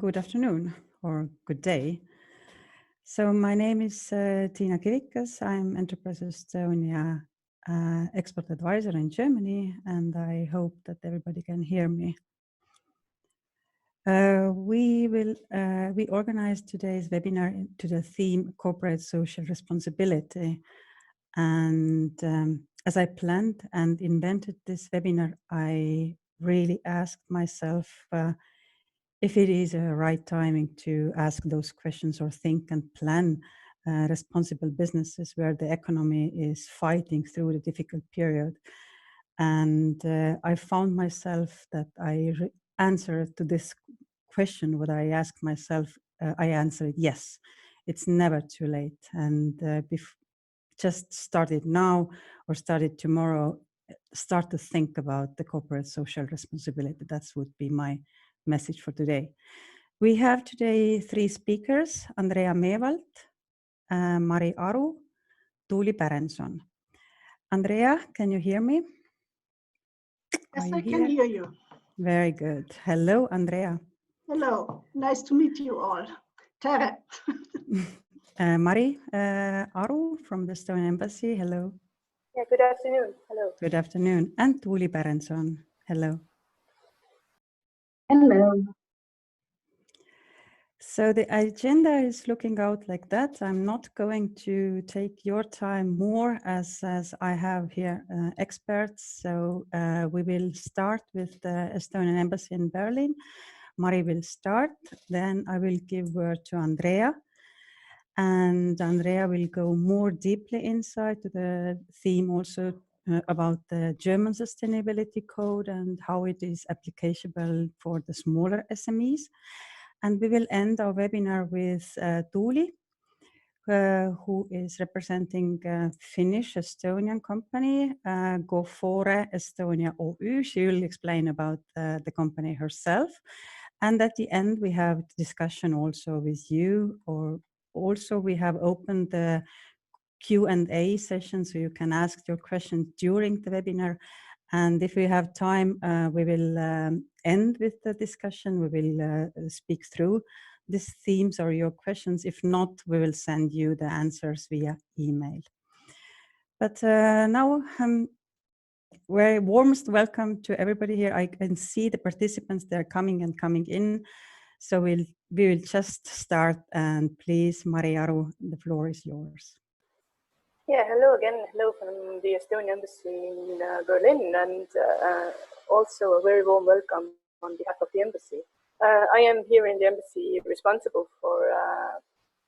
Good afternoon or good day. So my name is Tiina Kivikas. I'm Enterprise Estonia expert advisor in Germany, and I hope that everybody can hear me. We organized today's webinar to the theme corporate social responsibility. And as I planned and invented this webinar, I really asked myself if it is a right timing to ask those questions or think and plan responsible businesses where the economy is fighting through the difficult period. And I found myself that I answered to this question, what I asked myself, I answered yes, it's never too late. And just started now or started tomorrow, start to think about the corporate social responsibility. That would be my message for today. We have today 3 speakers, Andrea Meewald, Mari Aru, Tuuli Pärenson. Andrea, can you hear me? Yes, I can hear you. Very good. Hello, Andrea. Hello, nice to meet you all. Tere. Mari Aru from the Estonian Embassy, hello. Yeah, good afternoon. Hello. Good afternoon. And Tuuli Pärenson, hello. Hello. So the agenda is looking out like that. I'm not going to take your time more as I have here experts. So we will start with the Estonian Embassy in Berlin. Mari will start, then I will give word to Andrea. And Andrea will go more deeply inside to the theme also about the German Sustainability Code and how it is applicable for the smaller SMEs. And we will end our webinar with Tuuli, who is representing a Finnish Estonian company, Gofore Estonia OÜ. She will explain about the company herself. And at the end, we have discussion also with you, or also we have opened the Q&A session, so you can ask your questions during the webinar. And if we have time, we will end with the discussion. We will speak through these themes or your questions. If not, we will send you the answers via email. But now, very warmest welcome to everybody here. I can see the participants, they're coming and coming in. So we will just start, and please, Mari Aru, the floor is yours. Yeah, hello again. Hello from the Estonian Embassy in Berlin, and also a very warm welcome on behalf of the Embassy. I am here in the Embassy responsible for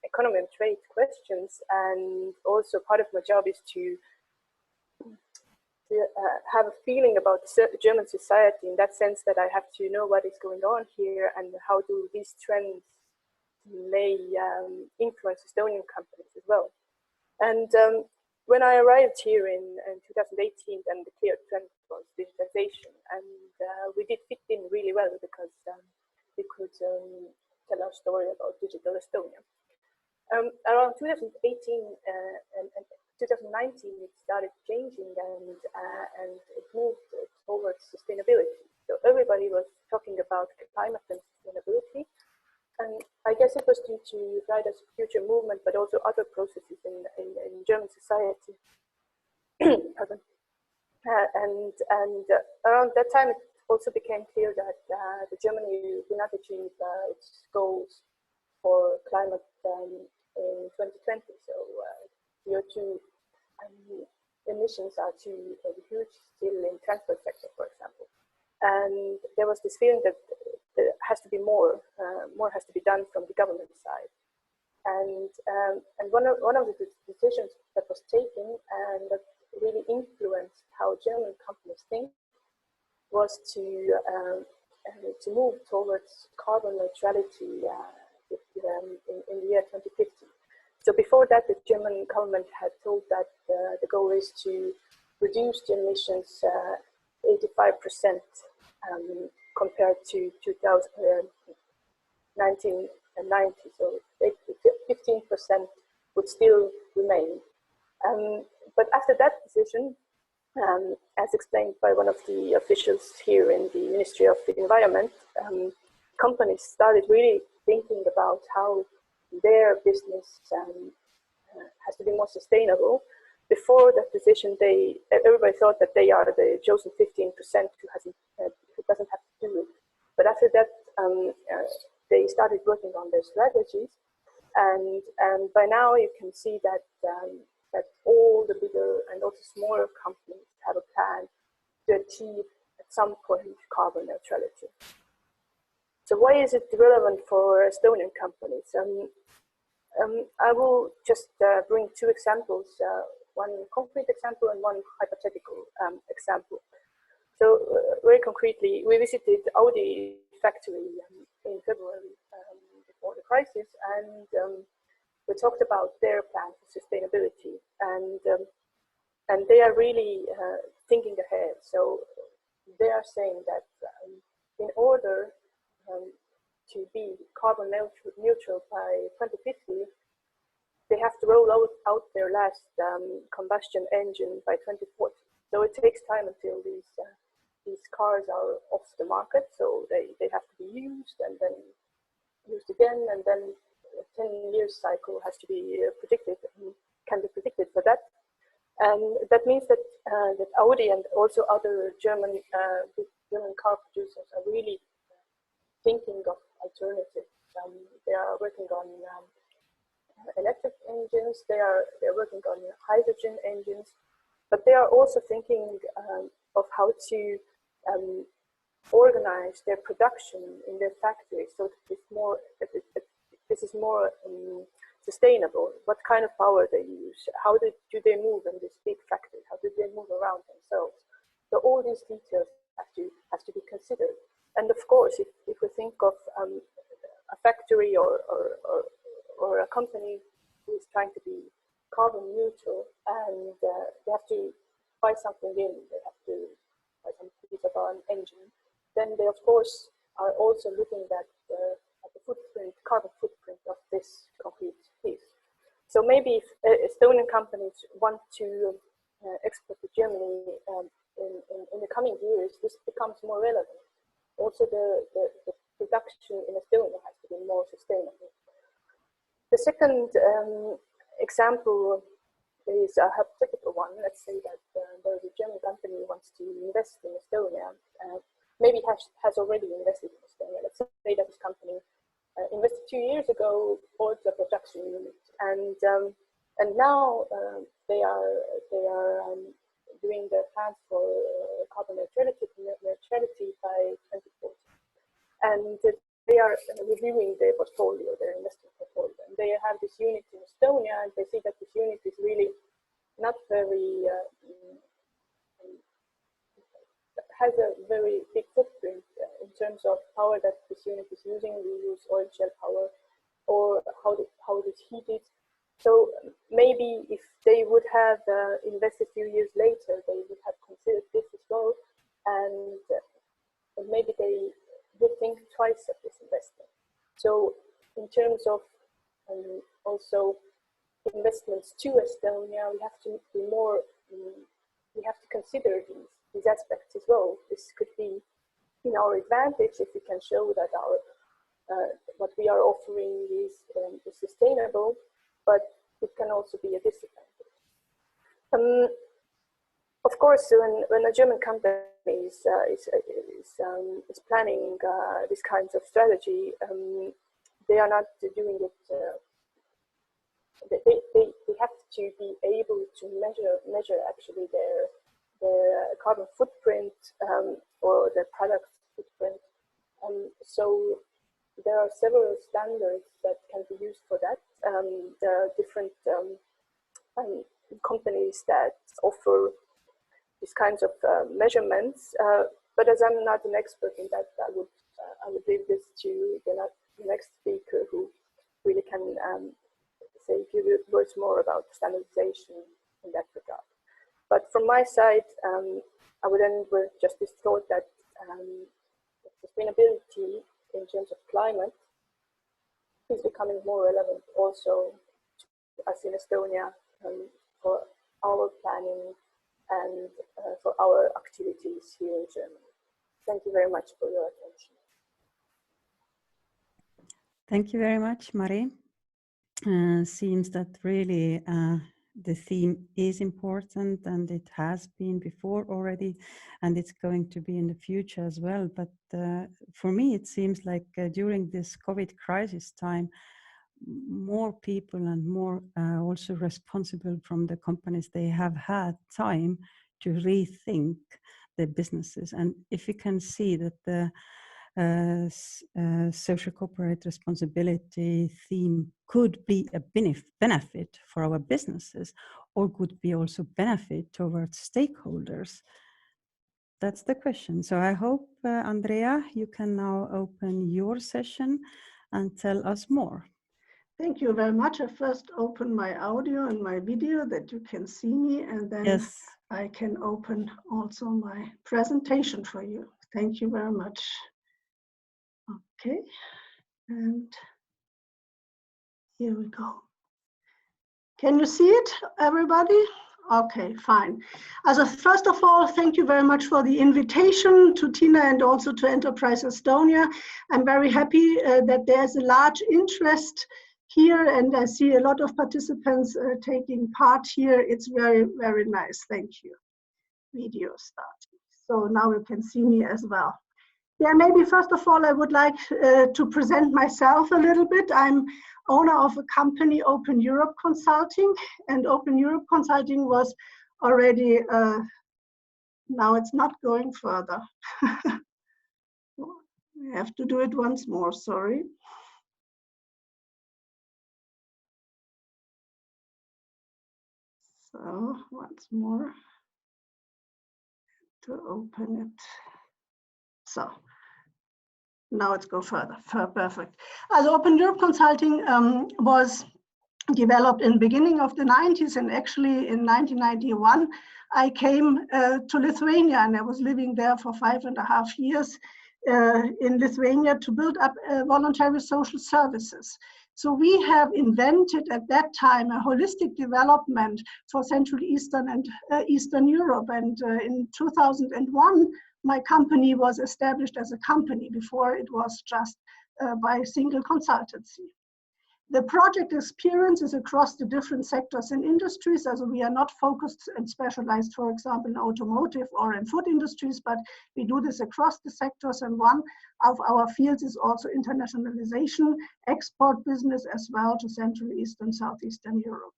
economy and trade questions, and also part of my job is to have a feeling about German society in that sense that I have to know what is going on here and how do these trends may influence Estonian companies as well. And when I arrived here in 2018, then the clear trend was digitalization, and we did fit in really well because we could tell our story about digital Estonia. Around 2018 and 2019, it started changing, and it moved towards sustainability. So everybody was talking about climate and sustainability. And I guess it was due to Fridays for Future movement, but also other processes in German society. and around that time, it also became clear that the Germany will not achieve its goals for climate in 2020. So CO2 emissions are too huge still in transport sector, for example. And there was this feeling that there has to be more has to be done from the government side. And one of the decisions that was taken and that really influenced how German companies think was to move towards carbon neutrality in the year 2050. So before that, the German government had told that the goal is to reduce the emissions 85% compared to 1990. So 15% would still remain. But after that decision, as explained by one of the officials here in the Ministry of the Environment, companies started really thinking about how their business has to be more sustainable. Before that decision, everybody thought that they are the chosen 15% who doesn't have to do it. But after that, they started working on their strategies, and by now you can see that that all the bigger and also smaller companies have a plan to achieve at some point carbon neutrality. So why is it relevant for Estonian companies? I will just bring two examples, one concrete example and one hypothetical example. So very concretely, we visited Audi factory in February before the crisis, and we talked about their plan for sustainability, and they are really thinking ahead. So they are saying that in order to be carbon neutral by 2050, they have to roll out their last combustion engine by 2040. So it takes time until these cars are off the market. So they have to be used and then used again, and then a 10 years cycle has to be predicted, can be predicted for that. And that means that that Audi and also other German car producers are really thinking of alternatives. They are working on electric engines. They're working on hydrogen engines, but they are also thinking of how to organize their production in their factories so that this is more sustainable. What kind of power they use? How do they move in this big factory? How do they move around themselves? So all these details have to be considered. And of course, if we think of a factory or a company who is trying to be carbon neutral, and they have to buy something in, they have to buy some piece of an engine, then they of course are also looking at the carbon footprint of this concrete piece. So maybe if Estonian companies want to export to Germany in the coming years, this becomes more relevant. Also, the production in Estonia has to be more sustainable. The second example is a hypothetical one. Let's say that there is a German company who wants to invest in Estonia, maybe has already invested in Estonia. Let's say that this company invested 2 years ago, bought a production unit, and now they are doing their plans for carbon neutrality by 2040, and they are reviewing their portfolio, their investment portfolio, and they have this unit in Estonia, and they see that this unit is really not very has a very big footprint in terms of power that this unit is using. We use oil shell power, or how it is heated. So maybe if they would have invested a few years later, they would have considered this as well, and maybe they would think twice of this investment. So in terms of also investments to Estonia, we have to be more. We have to consider these aspects as well. This could be in our advantage if we can show that our what we are offering is sustainable, but it can also be a disadvantage. Of course, when a German company is planning these kinds of strategy, they are not doing it. They have to be able to measure actually their carbon footprint or their product footprint. So there are several standards that can be used for that. There are different companies that offer these kinds of measurements. But as I'm not an expert in that, I would leave this to the next speaker, who really can give you words more about standardization in that regard. But from my side, I would end with just this thought that sustainability in terms of climate is becoming more relevant also to us in Estonia for our planning and for our activities here in Germany. Thank you very much for your attention. Thank you very much, Marie. Seems that really the theme is important, and it has been before already, and it's going to be in the future as well. But for me, it seems like during this COVID crisis time, more people and more also responsible from the companies, they have had time to rethink their businesses. And if you can see that the social corporate responsibility theme could be a benefit for our businesses, or could be also benefit towards stakeholders. That's the question. So I hope, Andrea, you can now open your session and tell us more. Thank you very much. I first open my audio and my video that you can see me, and then Yes. I can open also my presentation for you. Thank you very much. Okay, and here we go. Can you see it, everybody? Okay, fine. Also, first of all, thank you very much for the invitation to Tina and also to Enterprise Estonia. I'm very happy that there's a large interest here, and I see a lot of participants taking part here. It's very, very nice. Thank you. Video starting. So now you can see me as well. Yeah, maybe first of all, I would like to present myself a little bit. I'm owner of a company, Open Europe Consulting, and Open Europe Consulting was already, now it's not going further. We have to do it once more, sorry. So once more to open it. So now it's go further. Perfect. As Open Europe Consulting was developed in the beginning of the 90s, and actually in 1991 I came to Lithuania, and I was living there for 5.5 years in Lithuania to build up voluntary social services. So we have invented at that time a holistic development for Central Eastern and Eastern Europe, and in 2001 my company was established as a company. Before it was just by a single consultancy. The project experience is across the different sectors and industries, as we are not focused and specialized, for example, in automotive or in food industries, but we do this across the sectors, and one of our fields is also internationalization, export business as well to Central Eastern, Southeastern Europe.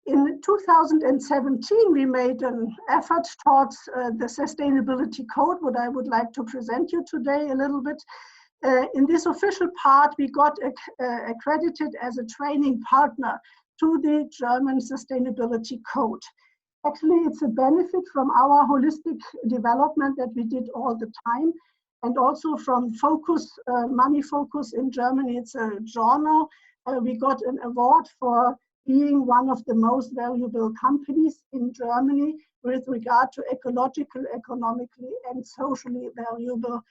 In 2017, we made an effort towards the Sustainability Code, what I would like to present you today a little bit. In this official part, we got accredited as a training partner to the German Sustainability Code. Actually, it's a benefit from our holistic development that we did all the time, and also from Focus, Money Focus in Germany. It's a journal. We got an award for being one of the most valuable companies in Germany with regard to ecological, economically, and socially valuable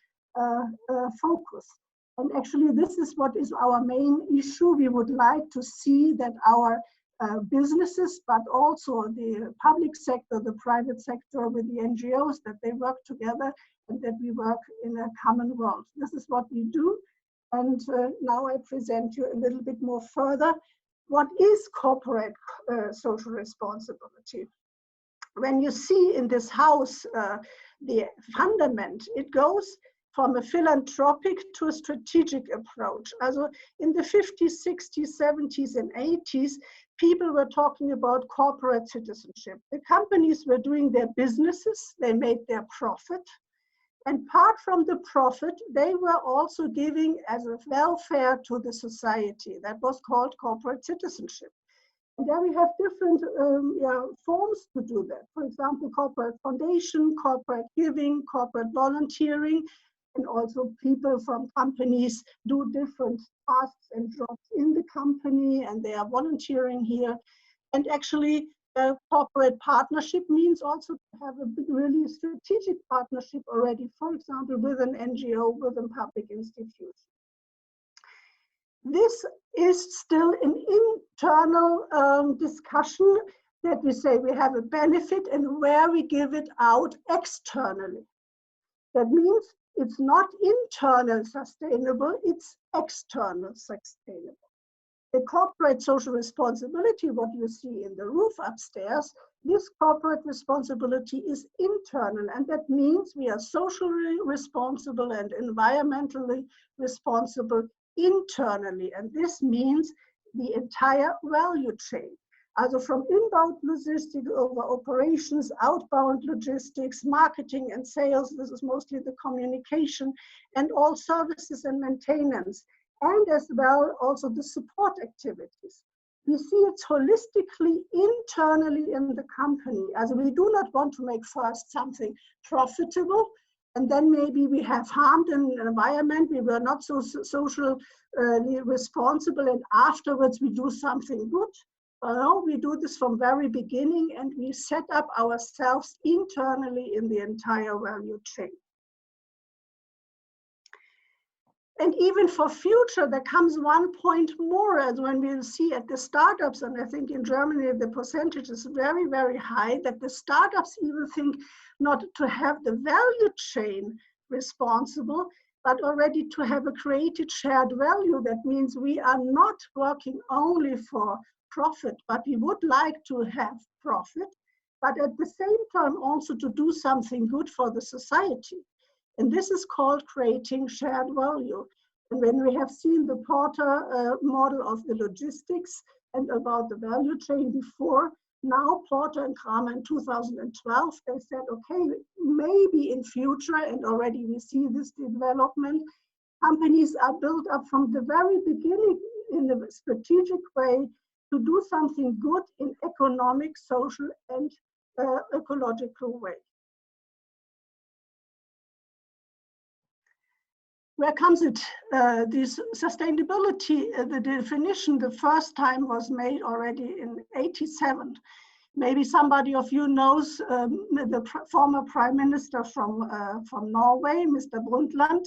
focus. And actually, this is what is our main issue. We would like to see that our businesses, but also the public sector, the private sector with the NGOs, that they work together and that we work in a common world. This is what we do. And now I present you a little bit more further. What is corporate social responsibility? When you see in this house the fundament, it goes from a philanthropic to a strategic approach. Also in the 50s, 60s, 70s, and 80s, people were talking about corporate citizenship. The companies were doing their businesses, they made their profit. And apart from the profit, they were also giving as a welfare to the society. That was called corporate citizenship. And there we have different forms to do that. For example, corporate foundation, corporate giving, corporate volunteering, and also people from companies do different tasks and jobs in the company, and they are volunteering here. And actually, corporate partnership means also to have a really strategic partnership already, for example, with an NGO, with a public institution. This is still an internal discussion that we say we have a benefit and where we give it out externally. That means It's not internal sustainable, it's external sustainable. The corporate social responsibility, what you see in the roof upstairs, this corporate responsibility is internal, and that means we are socially responsible and environmentally responsible internally, and this means the entire value chain. Also from inbound logistics over operations, outbound logistics, marketing and sales, this is mostly the communication, and all services and maintenance, and as well also the support activities. We see it holistically internally in the company. As we do not want to make first something profitable, and then maybe we have harmed an environment, we were not so socially responsible, and afterwards we do something good. No, we do this from very beginning, and we set up ourselves internally in the entire value chain. And even for future, there comes one point more, as when we'll see at the startups, and I think in Germany the percentage is very, very high, that the startups even think not to have the value chain responsible, but already to have a created shared value. That means we are not working only for profit, but we would like to have profit, but at the same time also to do something good for the society. And this is called creating shared value. And when we have seen the Porter model of the logistics and about the value chain before, now Porter and Kramer in 2012, they said, okay, maybe in future, and already we see this development, companies are built up from the very beginning in a strategic way to do something good in economic, social, and ecological way. Where comes it? This sustainability, the definition, the first time was made already in '87. Maybe somebody of you knows the former Prime Minister from Norway, Mr. Brundtland,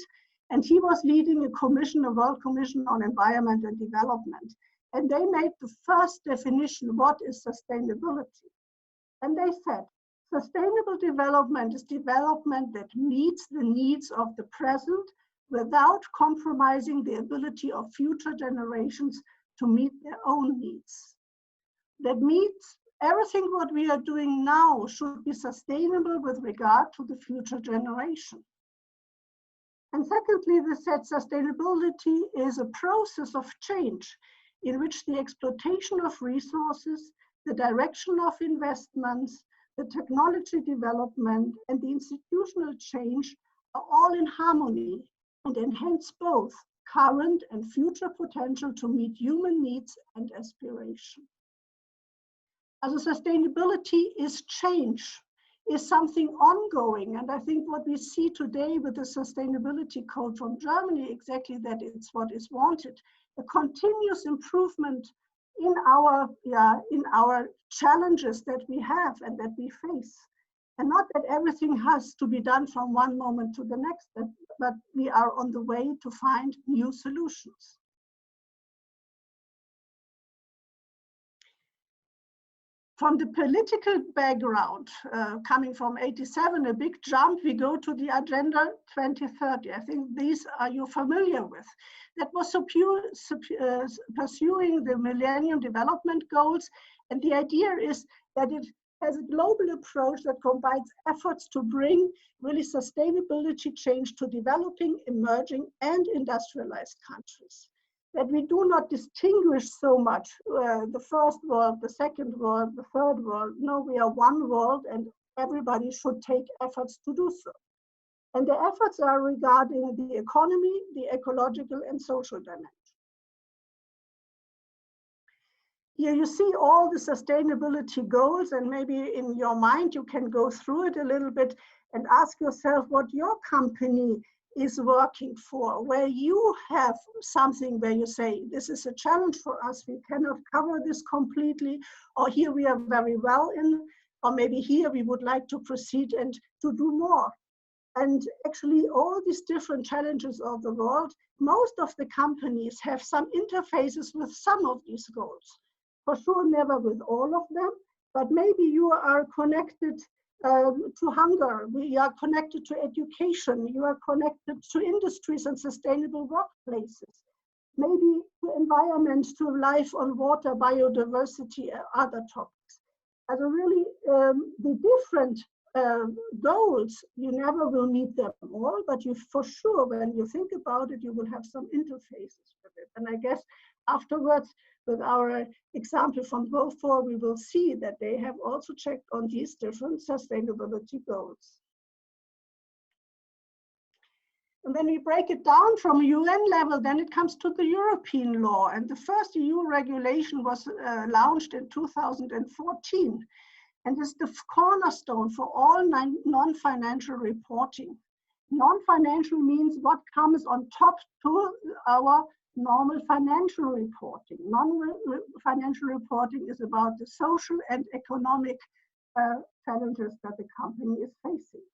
and he was leading a commission, a World Commission on Environment and Development. And they made the first definition, what is sustainability? And they said, sustainable development is development that meets the needs of the present without compromising the ability of future generations to meet their own needs. That means everything what we are doing now should be sustainable with regard to the future generation. And secondly, they said sustainability is a process of change in which the exploitation of resources, the direction of investments, the technology development, and the institutional change are all in harmony and enhance both current and future potential to meet human needs and aspiration. As a sustainability is change, is something ongoing, and I think what we see today with the sustainability code from Germany, exactly that it's what is wanted, a continuous improvement in our challenges that we have and that we face. And not that everything has to be done from one moment to the next, but we are on the way to find new solutions. From the political background, coming from '87, a big jump, we go to the Agenda 2030. I think these are you familiar with. That was pursuing the Millennium Development Goals. And the idea is that it has a global approach that combines efforts to bring really sustainability change to developing, emerging, and industrialized countries. That we do not distinguish so much the first world, the second world, the third world. No, we are one world, and everybody should take efforts to do so. And the efforts are regarding the economy, the ecological and social dimension. Here you see all the sustainability goals, and maybe in your mind you can go through it a little bit and ask yourself what your company is working for, where you have something where you say, this is a challenge for us, we cannot cover this completely, or here we are very well in, or maybe here we would like to proceed and to do more. And actually all these different challenges of the world, most of the companies have some interfaces with some of these goals. For sure, never with all of them, but maybe you are connected to hunger, we are connected to education, you are connected to industries and sustainable workplaces, maybe to environment, to life on water, biodiversity, other topics. As a really, the different goals, you never will meet them all, but you for sure, when you think about it, you will have some interfaces with it. And I guess afterwards, with our example from Gofore, we will see that they have also checked on these different sustainability goals. And when we break it down from UN level, then it comes to the European law. And the first EU regulation was launched in 2014. And is the cornerstone for all non-financial reporting. Non-financial means what comes on top to our normal financial reporting. Non-financial reporting is about the social and economic challenges that the company is facing.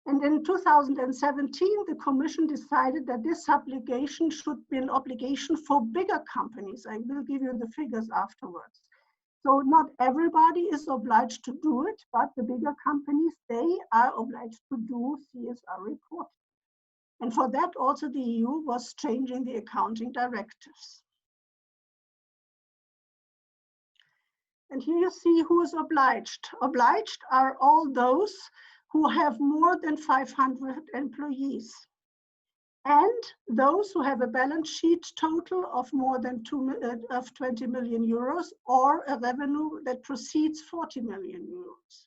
And in 2017, the Commission decided that this obligation should be an obligation for bigger companies. I will give you the figures afterwards. So not everybody is obliged to do it, but the bigger companies, they are obliged to do CSR reporting. And for that, also the EU was changing the accounting directives. And here you see who is obliged. Obliged are all those who have more than 500 employees, and those who have a balance sheet total of more than 20 million euros or a revenue that precedes 40 million euros.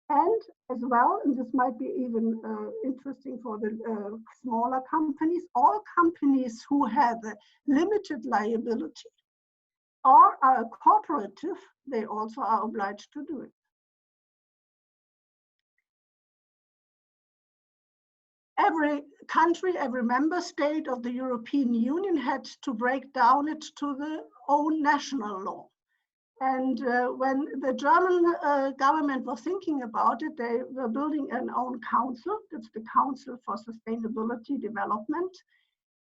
And as well, and this might be even interesting for the smaller companies, all companies who have a limited liability or are a cooperative, they also are obliged to do it. Every country, every member state of the European Union had to break down it to their own national law. And when the German government was thinking about it, they were building an own council. That's the Council for Sustainability Development.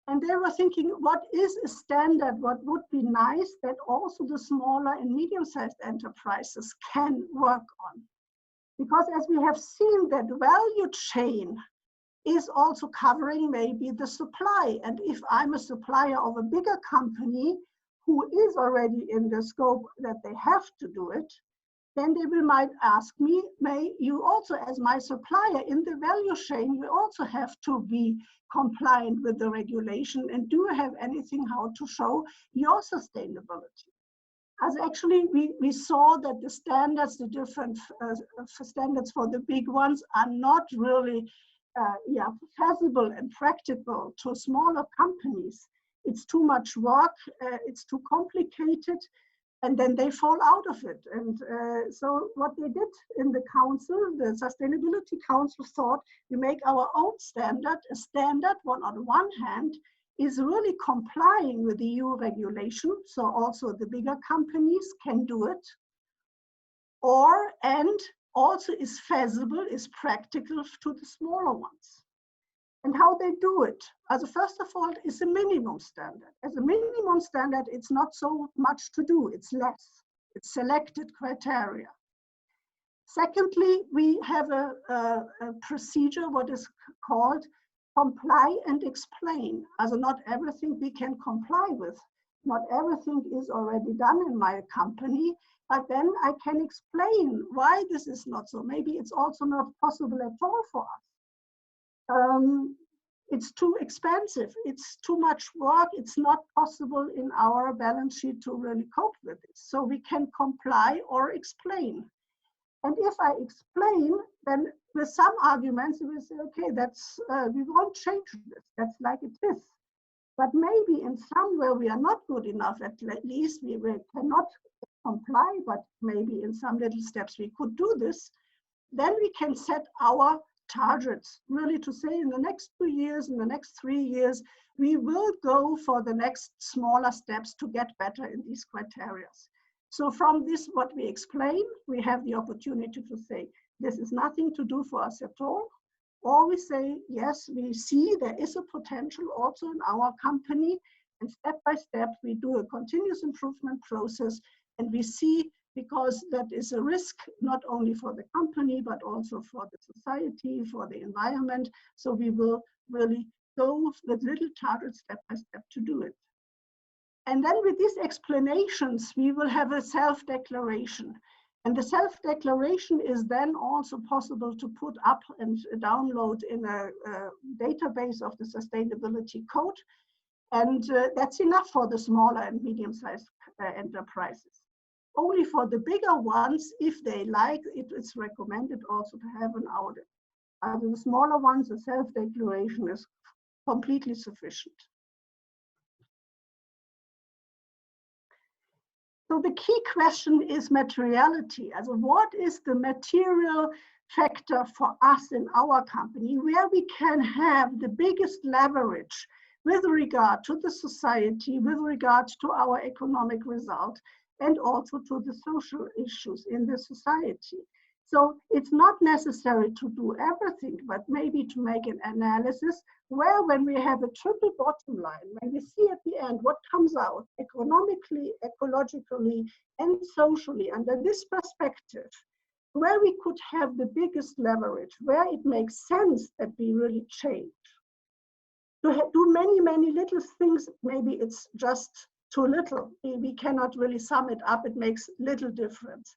And they were thinking, what is a standard? What would be nice that also the smaller and medium-sized enterprises can work on? Because as we have seen, that value chain is also covering maybe the supply. And if I'm a supplier of a bigger company who is already in the scope that they have to do it, then they might ask me, may you also, as my supplier in the value chain, you also have to be compliant with the regulation, and do you have anything how to show your sustainability? As actually we saw that the standards, the different standards for the big ones are not really feasible and practical to smaller companies. It's too much work, it's too complicated, and then they fall out of it. And so what they did in the council, the Sustainability Council, thought we make our own standard, a standard one on one hand is really complying with the EU regulation, so also the bigger companies can do it, and also is feasible, is practical to the smaller ones. And how they do it, as first of all, is a minimum standard. As a minimum standard, it's not so much to do, it's less. It's selected criteria. Secondly, we have a procedure, what is called comply and explain. As not everything we can comply with. Not everything is already done in my company, but then I can explain why this is not so. Maybe it's also not possible at all for us. It's too expensive, it's too much work, it's not possible in our balance sheet to really cope with it. So we can comply or explain. And if I explain, then with some arguments, we say, okay, that's we won't change this, that's like it is. But maybe in somewhere we are not good enough, at least we cannot comply, but maybe in some little steps we could do this, then we can set our targets, really to say in the next 2 years, in the next 3 years, we will go for the next smaller steps to get better in these criteria. So from this, what we explain, we have the opportunity to say, this is nothing to do for us at all. Or we say, yes, we see there is a potential also in our company, and step by step, we do a continuous improvement process, and we see because that is a risk not only for the company, but also for the society, for the environment. So we will really go with little targets step by step to do it. And then with these explanations, we will have a self-declaration. And the self-declaration is then also possible to put up and download in a database of the sustainability code. And that's enough for the smaller and medium-sized enterprises. Only for the bigger ones, if they like, it's recommended also to have an audit. The smaller ones, the self-declaration is completely sufficient. So the key question is materiality. As what is the material factor for us in our company where we can have the biggest leverage with regard to the society, with regard to our economic result, and also to the social issues in the society. So it's not necessary to do everything, but maybe to make an analysis where, when we have a triple bottom line, when we see at the end what comes out economically, ecologically, and socially under this perspective, where we could have the biggest leverage, where it makes sense that we really change. To do many, many little things, maybe it's just too little. We cannot really sum it up. It makes little difference.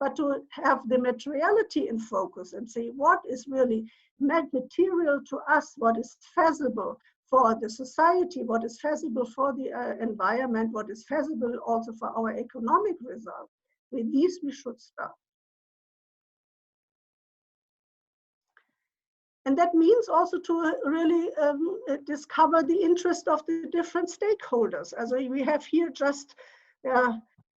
But to have the materiality in focus and say what is really material to us, what is feasible for the society, what is feasible for the environment, what is feasible also for our economic result. With these, we should start. And that means also to really discover the interest of the different stakeholders. As we have here just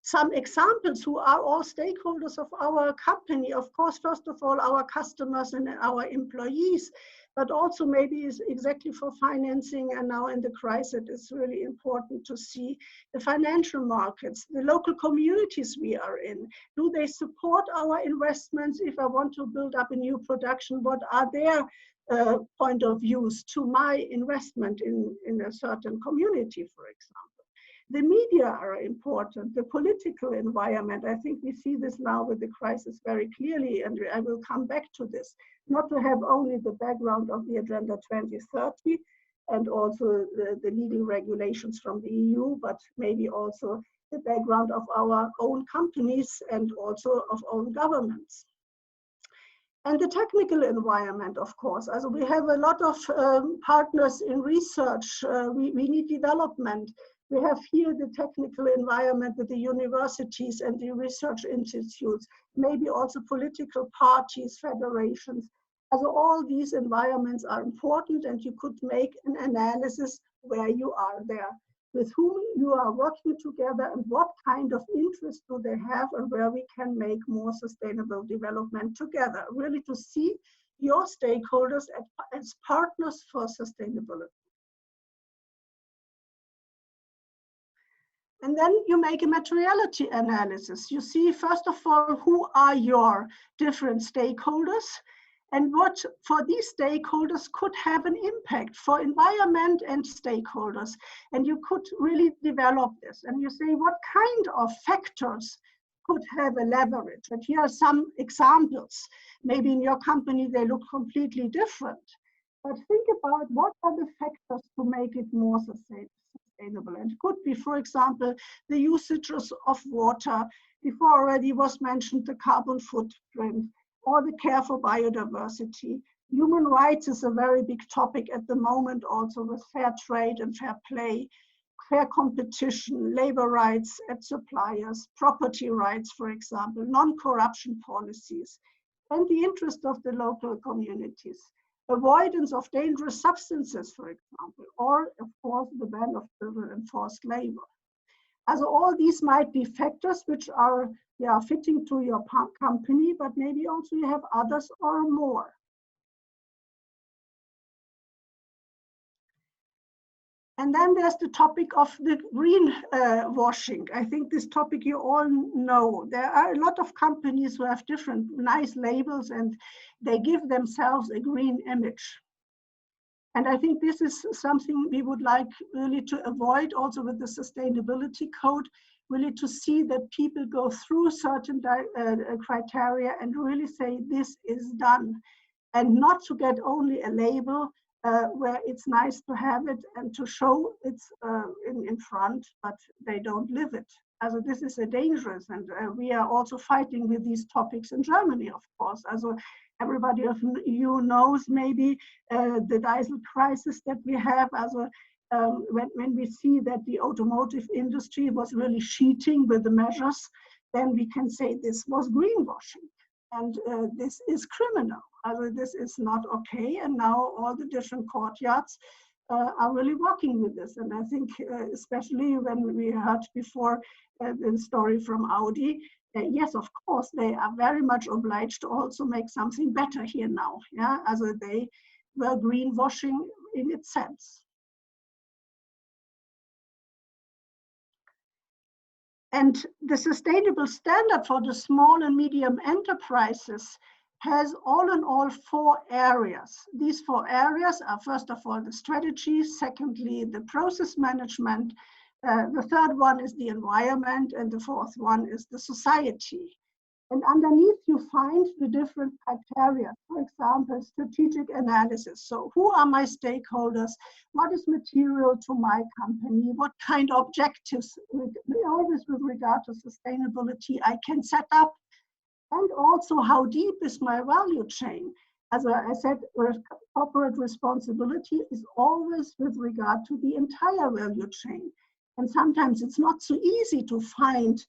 some examples who are all stakeholders of our company. Of course, first of all, our customers and our employees, but also maybe is exactly for financing. And now in the crisis, it's really important to see the financial markets, the local communities we are in. Do they support our investments? If I want to build up a new production, what are their point of views to my investment in a certain community, for example? The media are important, the political environment. I think we see this now with the crisis very clearly, and I will come back to this. Not to have only the background of the Agenda 2030 and also the legal regulations from the EU, but maybe also the background of our own companies and also of own governments. And the technical environment, of course. Also, we have a lot of partners in research. We need development. We have here the technical environment with the universities and the research institutes, maybe also political parties, federations. Also, all these environments are important, and you could make an analysis where you are there, with whom you are working together and what kind of interest do they have and where we can make more sustainable development together. Really to see your stakeholders as partners for sustainability. And then you make a materiality analysis. You see, first of all, who are your different stakeholders and what for these stakeholders could have an impact for environment and stakeholders. And you could really develop this. And you say, what kind of factors could have a leverage? And here are some examples. Maybe in your company, they look completely different. But think about what are the factors to make it more sustainable. And it could be, for example, the usages of water. Before already was mentioned the carbon footprint or the care for biodiversity. Human rights is a very big topic at the moment, also with fair trade and fair play, fair competition, labor rights at suppliers, property rights, for example, non-corruption policies, and the interest of the local communities. Avoidance of dangerous substances, for example, or of course the ban of children and forced labor. As all these might be factors which are fitting to your company, but maybe also you have others or more. And then there's the topic of the greenwashing. I think this topic you all know. There are a lot of companies who have different nice labels and they give themselves a green image. And I think this is something we would like really to avoid also with the sustainability code, really to see that people go through certain criteria and really say this is done, and not to get only a label where it's nice to have it and to show it's in front, but they don't live it. Also this is a dangerous, and we are also fighting with these topics in Germany, of course. Also everybody of you knows maybe the diesel crisis that we have. Also when we see that the automotive industry was really cheating with the measures, then we can say this was greenwashing. And this is criminal. Also, this is not okay. And now all the different courtyards are really working with this. And I think, especially when we heard before the story from Audi, yes, of course, they are very much obliged to also make something better here now. Yeah, also they were greenwashing in its sense. And the sustainable standard for the small and medium enterprises has all in all 4 areas. These 4 areas are, first of all, the strategy, secondly, the process management, the third one is the environment, and the fourth one is the society. And underneath you find the different criteria. For example, strategic analysis. So who are my stakeholders? What is material to my company? What kind of objectives, always with regard to sustainability, I can set up? And also how deep is my value chain? As I said, corporate responsibility is always with regard to the entire value chain. And sometimes it's not so easy to find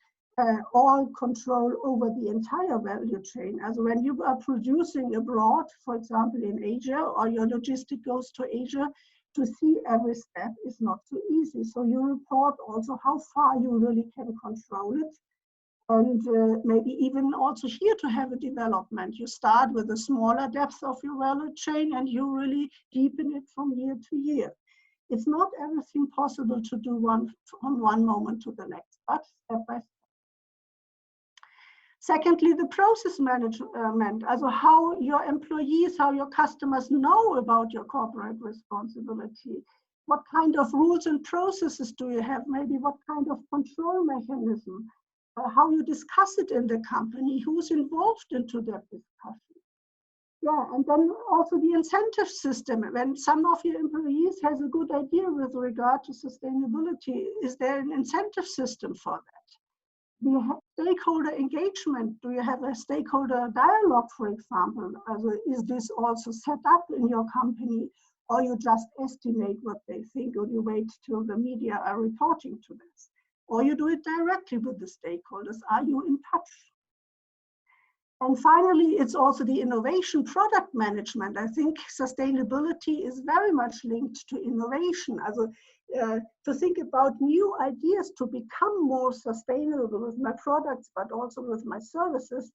all control over the entire value chain. As when you are producing abroad, for example, in Asia, or your logistic goes to Asia, to see every step is not so easy. So you report also how far you really can control it. And maybe even also here to have a development. You start with a smaller depth of your value chain and you really deepen it from year to year. It's not everything possible to do from one moment to the next, but step by step. Secondly, the process management, also how your employees, how your customers know about your corporate responsibility. What kind of rules and processes do you have? Maybe what kind of control mechanism? How you discuss it in the company, who's involved into that discussion. Yeah, and then also the incentive system. When some of your employees has a good idea with regard to sustainability, is there an incentive system for that? Do you have stakeholder engagement? Do you have a stakeholder dialogue, for example? Also, is this also set up in your company, or you just estimate what they think, or you wait till the media are reporting to this? Or you do it directly with the stakeholders. Are you in touch? And finally, it's also the innovation product management. I think sustainability is very much linked to innovation. Also, to think about new ideas to become more sustainable with my products, but also with my services,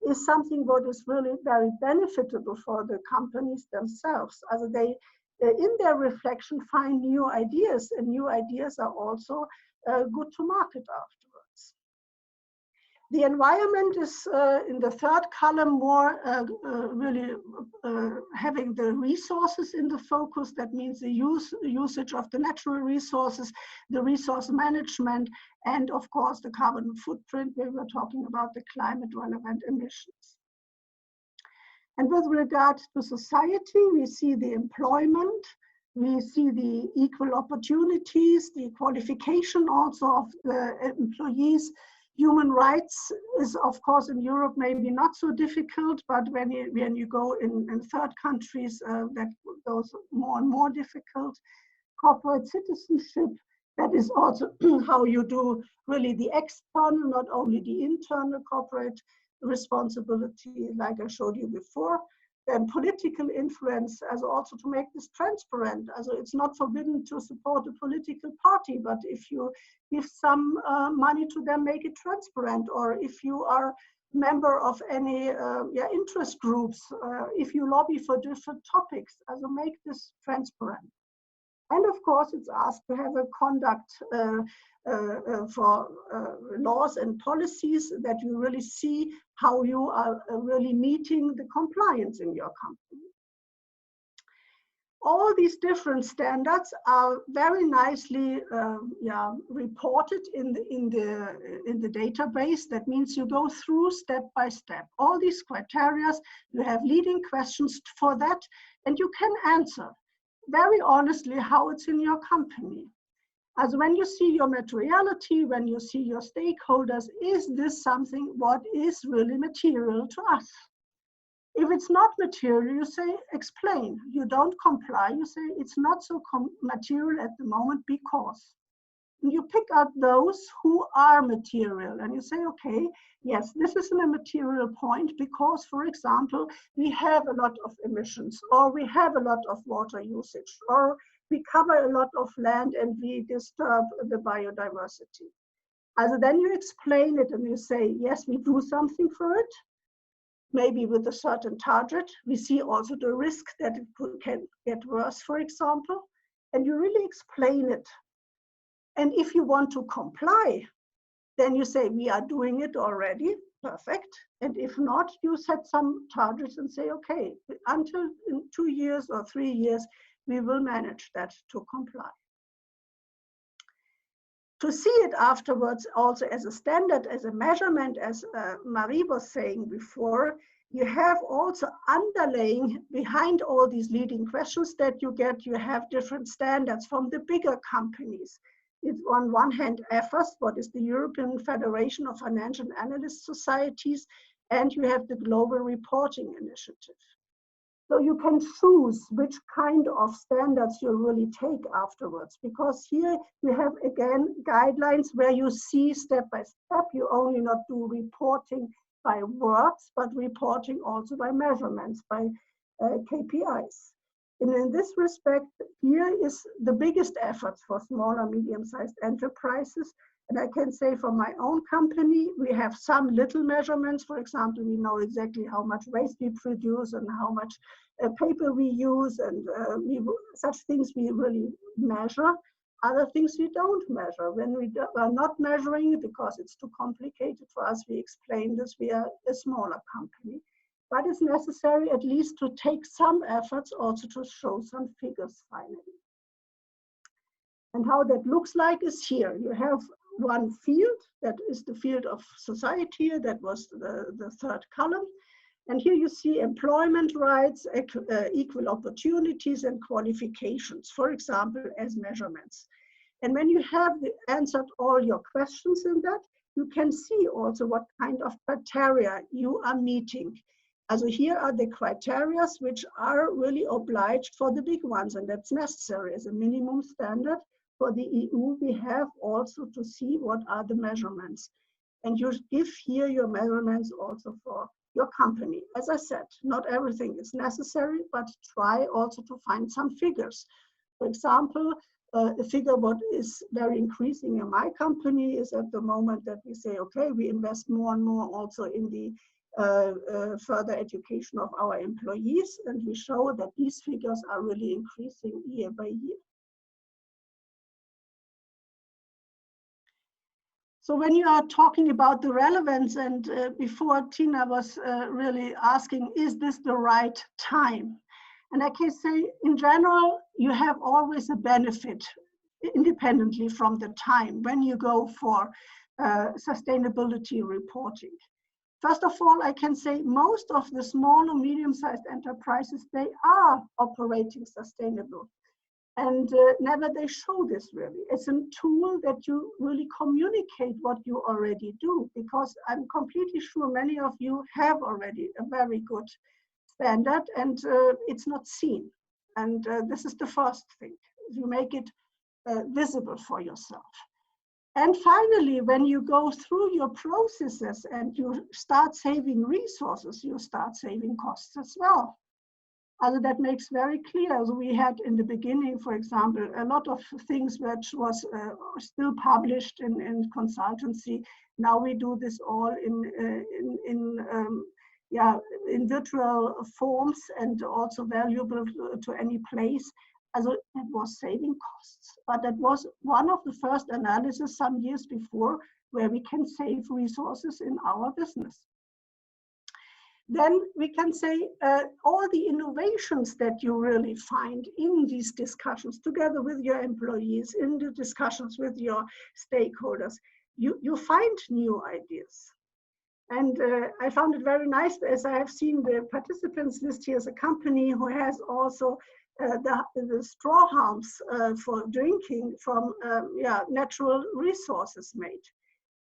is something what is really very benefitable for the companies themselves. Also, they, in their reflection, find new ideas, and new ideas are also good to market afterwards. The environment is in the third column more really having the resources in the focus. That means the usage of the natural resources, the resource management, and of course the carbon footprint. We were talking about the climate relevant emissions. And with regard to society, we see the employment, we see the equal opportunities, the qualification also of the employees. Human rights is, of course, in Europe maybe not so difficult, but when you go in third countries, that goes more and more difficult. Corporate citizenship, that is also how you do really the external, not only the internal corporate responsibility, like I showed you before. Then political influence, as also to make this transparent. Also, it's not forbidden to support a political party, but if you give some money to them, make it transparent. Or if you are member of any interest groups, if you lobby for different topics, also make this transparent. And of course, it's asked to have a conduct for laws and policies that you really see how you are really meeting the compliance in your company. All these different standards are very nicely reported in the database. That means you go through step by step. All these criteria, you have leading questions for that, and you can answer very honestly how it's in your company. As when you see your materiality, when you see your stakeholders, is this something what is really material to us? If it's not material, you say, explain. You don't comply, you say, it's not so material at the moment because. And you pick out those who are material and you say, okay, yes, this is a material point because, for example, we have a lot of emissions, or we have a lot of water usage, or we cover a lot of land and we disturb the biodiversity. Also then you explain it and you say, yes, we do something for it. Maybe with a certain target. We see also the risk that it can get worse, for example, and you really explain it. And if you want to comply, then you say, we are doing it already, perfect. And if not, you set some targets and say, okay, until in 2 years or 3 years, we will manage that to comply. To see it afterwards also as a standard, as a measurement, as Marie was saying before, you have also underlying behind all these leading questions that you get, you have different standards from the bigger companies. It's on one hand, EFAS, what is the European Federation of Financial Analyst Societies, and you have the Global Reporting Initiative. So you can choose which kind of standards you really take afterwards, because here you have, again, guidelines where you see step by step. You only not do reporting by words, but reporting also by measurements, by KPIs. And in this respect, here is the biggest efforts for small or medium-sized enterprises. And I can say for my own company, we have some little measurements. For example, we know exactly how much waste we produce and how much paper we use, and such things we really measure. Other things we don't measure. When we are not measuring, because it's too complicated for us, we explain this, we are a smaller company. But it's necessary at least to take some efforts also to show some figures finally. And how that looks like is here. You have one field, that is the field of society, that was the third column. And here you see employment rights, equal opportunities and qualifications, for example, as measurements. And when you have answered all your questions in that, you can see also what kind of criteria you are meeting. Also here are the criteria which are really obliged for the big ones, and that's necessary as a minimum standard. For the EU, we have also to see what are the measurements. And you give here your measurements also for your company. As I said, not everything is necessary, but try also to find some figures. For example, a figure what is very increasing in my company is at the moment that we say, okay, we invest more and more also in the further education of our employees, and we show that these figures are really increasing year by year. So when you are talking about the relevance, and before Tina was really asking, is this the right time? And I can say, in general, you have always a benefit independently from the time when you go for sustainability reporting. First of all, I can say most of the small or medium-sized enterprises, they are operating sustainable. And never they show this really. It's a tool that you really communicate what you already do, because I'm completely sure many of you have already a very good standard, and it's not seen. And this is the first thing. You make it visible for yourself. And finally, when you go through your processes and you start saving resources, you start saving costs as well. Also that makes very clear. So we had in the beginning, for example, a lot of things which was still published in consultancy. Now we do this all in virtual forms and also valuable to any place. Also it was saving costs, but that was one of the first analysis some years before where we can save resources in our business. then we can say all the innovations that you really find in these discussions together with your employees, in the discussions with your stakeholders, you find new ideas. And I found it very nice, as I have seen the participants list here as a company who has also the straw humps for drinking from natural resources made.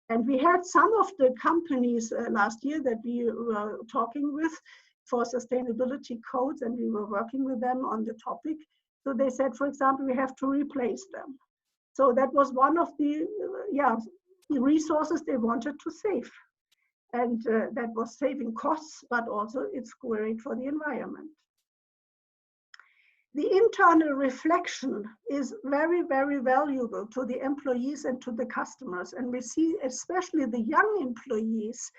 And we had some of the companies last year that we were talking with for sustainability codes, and we were working with them on the topic. So they said, for example, we have to replace them. So that was one of the resources they wanted to save. And that was saving costs, but also it's great for the environment. The internal reflection is very, very valuable to the employees and to the customers. And we see, especially the young employees,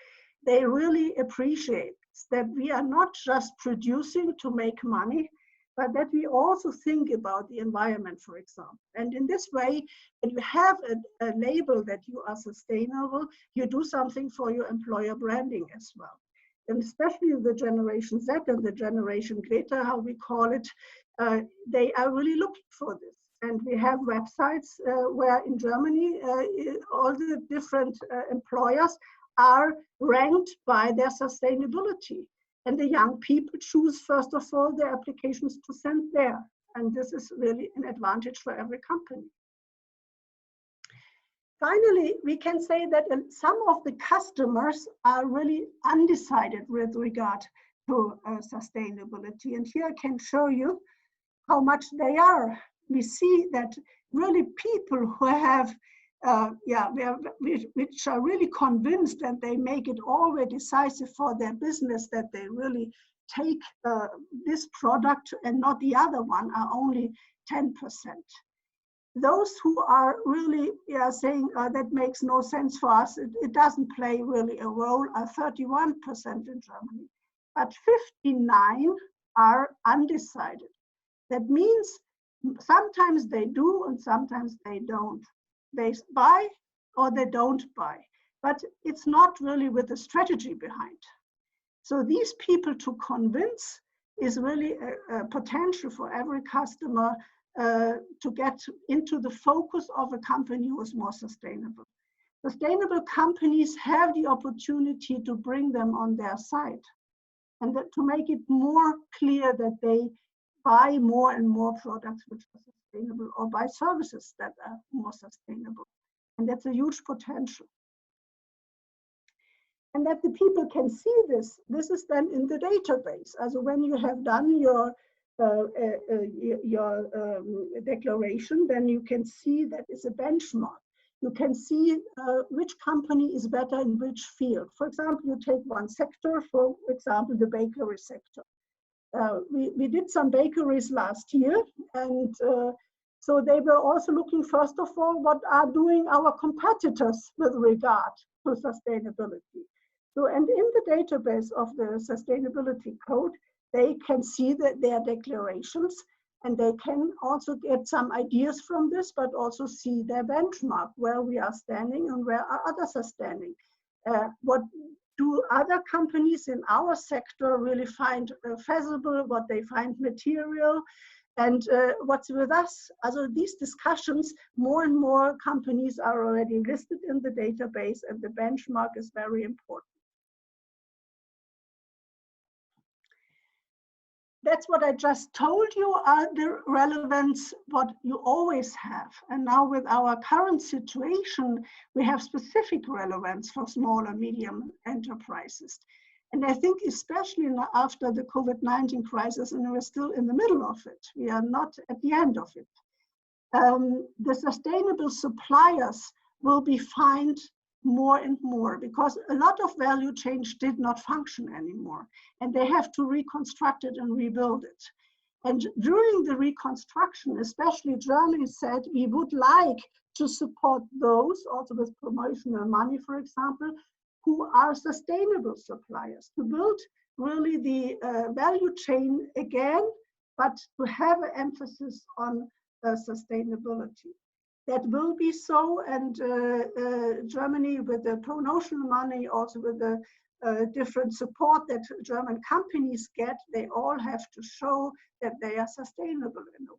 they really appreciate that we are not just producing to make money, but that we also think about the environment, for example. And in this way, when you have a label that you are sustainable, you do something for your employer branding as well. And especially the Generation Z and the Generation Greta, how we call it, they are really looking for this. And we have websites where in Germany, all the different employers are ranked by their sustainability. And the young people choose, first of all, their applications to send there. And this is really an advantage for every company. Finally, we can say that some of the customers are really undecided with regard to sustainability. And here I can show you how much they are. We see that really people who have, which are really convinced and they make it already decisive for their business that they really take this product and not the other one are only 10%. Those who are really saying that makes no sense for us, it doesn't play really a role, are 31% in Germany, but 59 are undecided. That means sometimes they do and sometimes they don't. They buy or they don't buy, but it's not really with a strategy behind. So these people to convince is really a potential for every customer to get into the focus of a company who is more sustainable. Sustainable companies have the opportunity to bring them on their side and to make it more clear that they buy more and more products which are sustainable or buy services that are more sustainable. And that's a huge potential. And that the people can see this is then in the database. Also when you have done your declaration, then you can see that is a benchmark. You can see which company is better in which field. For example, you take one sector, for example, the bakery sector. We did some bakeries last year, and so they were also looking, first of all, what are doing our competitors with regard to sustainability. So, and in the database of the sustainability code, they can see their declarations, and they can also get some ideas from this, but also see their benchmark, where we are standing and where others are standing. What do other companies in our sector really find feasible, what they find material, and what's with us? Also these discussions, more and more companies are already listed in the database, and the benchmark is very important. That's what I just told you are the relevance, what you always have. And now with our current situation, we have specific relevance for small and medium enterprises. And I think especially after the COVID-19 crisis, and we're still in the middle of it, we are not at the end of it. The sustainable suppliers will be fined more and more, because a lot of value chain did not function anymore, and they have to reconstruct it and rebuild it. And during the reconstruction, especially Germany said, we would like to support those, also with promotional money, for example, who are sustainable suppliers, to build really the value chain again, but to have an emphasis on sustainability. That will be so, and Germany with the promotional money, also with the different support that German companies get, they all have to show that they are sustainable in a way.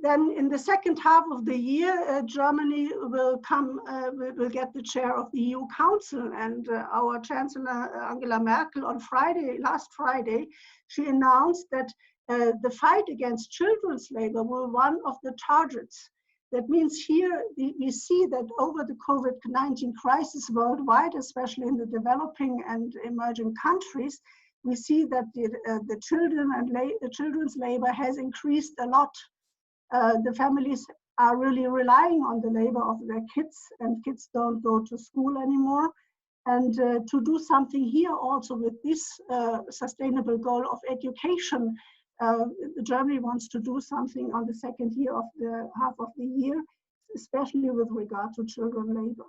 Then in the second half of the year, Germany will get the chair of the EU Council, and our Chancellor Angela Merkel on last Friday, she announced that the fight against children's labor will be one of the targets. That means here we see that over the COVID-19 crisis worldwide, especially in the developing and emerging countries, we see that the children's labor has increased a lot. The families are really relying on the labor of their kids, and kids don't go to school anymore. And to do something here also with this sustainable goal of education, Germany wants to do something on the second year of the half of the year, especially with regard to children labor.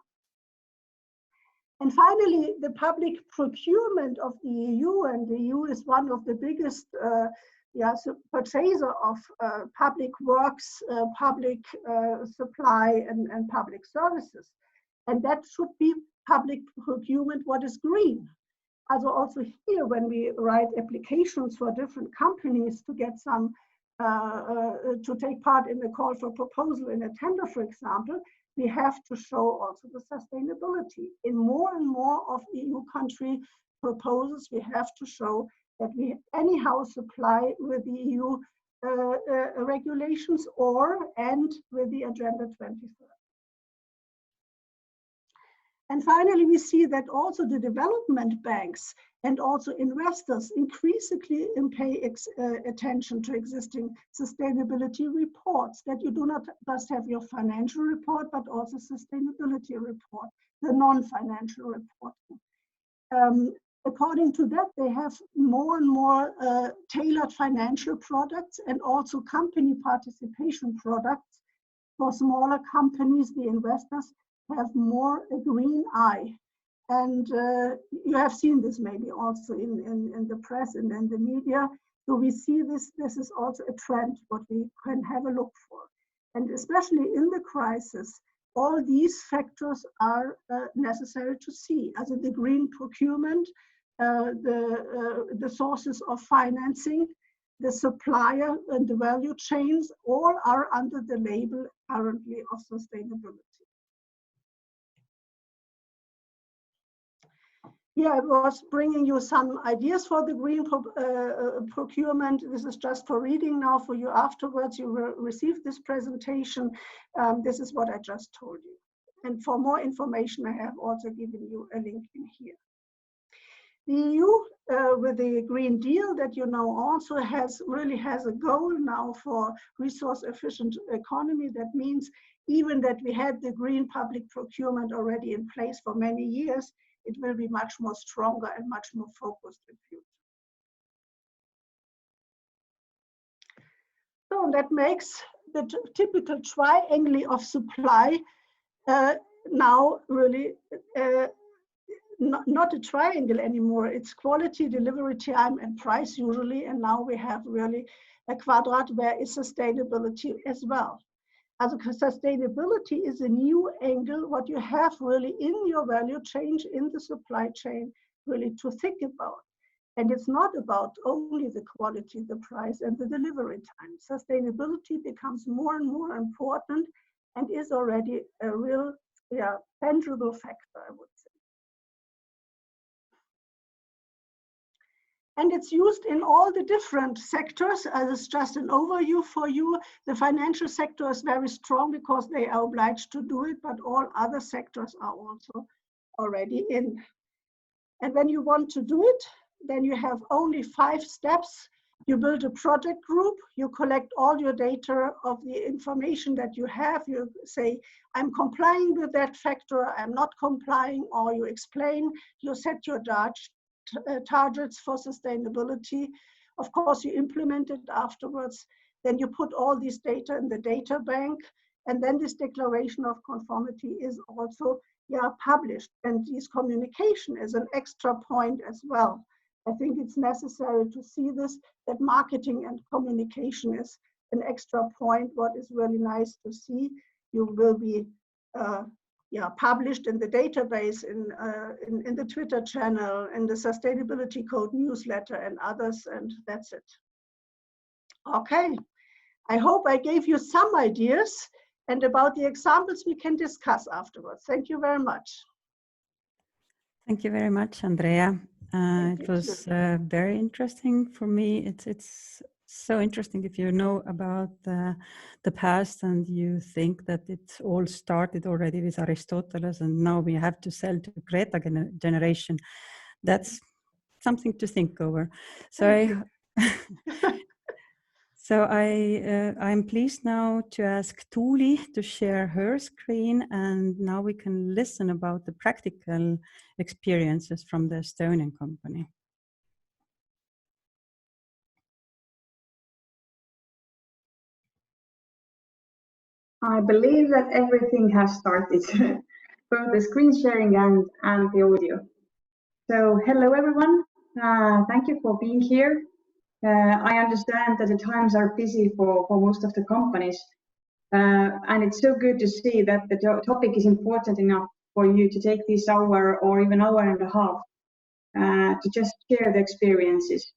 And finally, the public procurement of the EU, and the EU is one of the biggest purchaser of public works, public supply, and public services. And that should be public procurement what is green. Also here, when we write applications for different companies to get some, to take part in the call for proposal in a tender, for example, we have to show also the sustainability. In more and more of EU country proposals, we have to show that we anyhow supply with the EU regulations and with the Agenda 2030. And finally, we see that also the development banks and also investors increasingly pay attention to existing sustainability reports, that you do not just have your financial report, but also sustainability report, the non-financial reporting. According to that, they have more and more tailored financial products and also company participation products. For smaller companies, the investors have more a green eye. And you have seen this maybe also in the press and in the media. So we see this is also a trend, what we can have a look for. And especially in the crisis, all these factors are necessary to see. As the green procurement, the sources of financing, the supplier and the value chains, all are under the label currently of sustainability. Here I was bringing you some ideas for the green procurement. This is just for reading now. For you afterwards, you will receive this presentation. This is what I just told you. And for more information, I have also given you a link in here. The EU, with the Green Deal that you know also really has a goal now for resource efficient economy. That means even that we had the green public procurement already in place for many years, it will be much more stronger and much more focused in future. So that makes the typical triangle of supply now really not a triangle anymore. It's quality, delivery time, and price usually. And now we have really a quadrant where is sustainability as well. As sustainability is a new angle, what you have really in your value chain, in the supply chain, really to think about. And it's not about only the quality, the price, and the delivery time. Sustainability becomes more and more important and is already a real, tangible factor, I would say. And it's used in all the different sectors. As it's just an overview for you. The financial sector is very strong because they are obliged to do it, but all other sectors are also already in. And when you want to do it, then you have only 5 steps. You build a project group, you collect all your data of the information that you have. You say, I'm complying with that factor, I'm not complying, or you explain, you set your targets for sustainability. Of course, you implement it afterwards. Then you put all this data in the data bank, and then this declaration of conformity is also published. And this communication is an extra point as well. I think it's necessary to see this, that marketing and communication is an extra point. What is really nice to see, you will be published in the database, in the Twitter channel, in the Sustainability Code newsletter and others, and that's it. Okay, I hope I gave you some ideas, and about the examples we can discuss afterwards. Thank you very much. Thank you very much, Andrea. It was very interesting for me. It's so interesting if you know about the past and you think that it all started already with Aristotle and now we have to sell to Greta generation. That's something to think over. So I'm pleased now to ask Tuuli to share her screen, and now we can listen about the practical experiences from the Estonian company. I believe that everything has started, both the screen sharing and the audio. So hello everyone, thank you for being here. I understand that the times are busy for most of the companies, and it's so good to see that the topic is important enough for you to take this hour or even hour and a half to just share the experiences.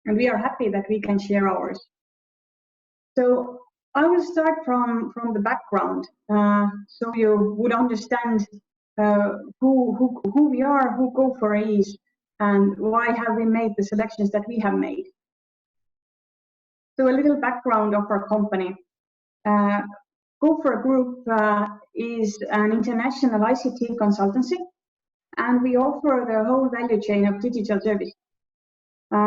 And we are happy that we can share ours. So I will start from the background, so you would understand who we are, who Gofore is, and why have we made the selections that we have made. So a little background of our company. Gofore Group is an international ICT consultancy, and we offer the whole value chain of digital service.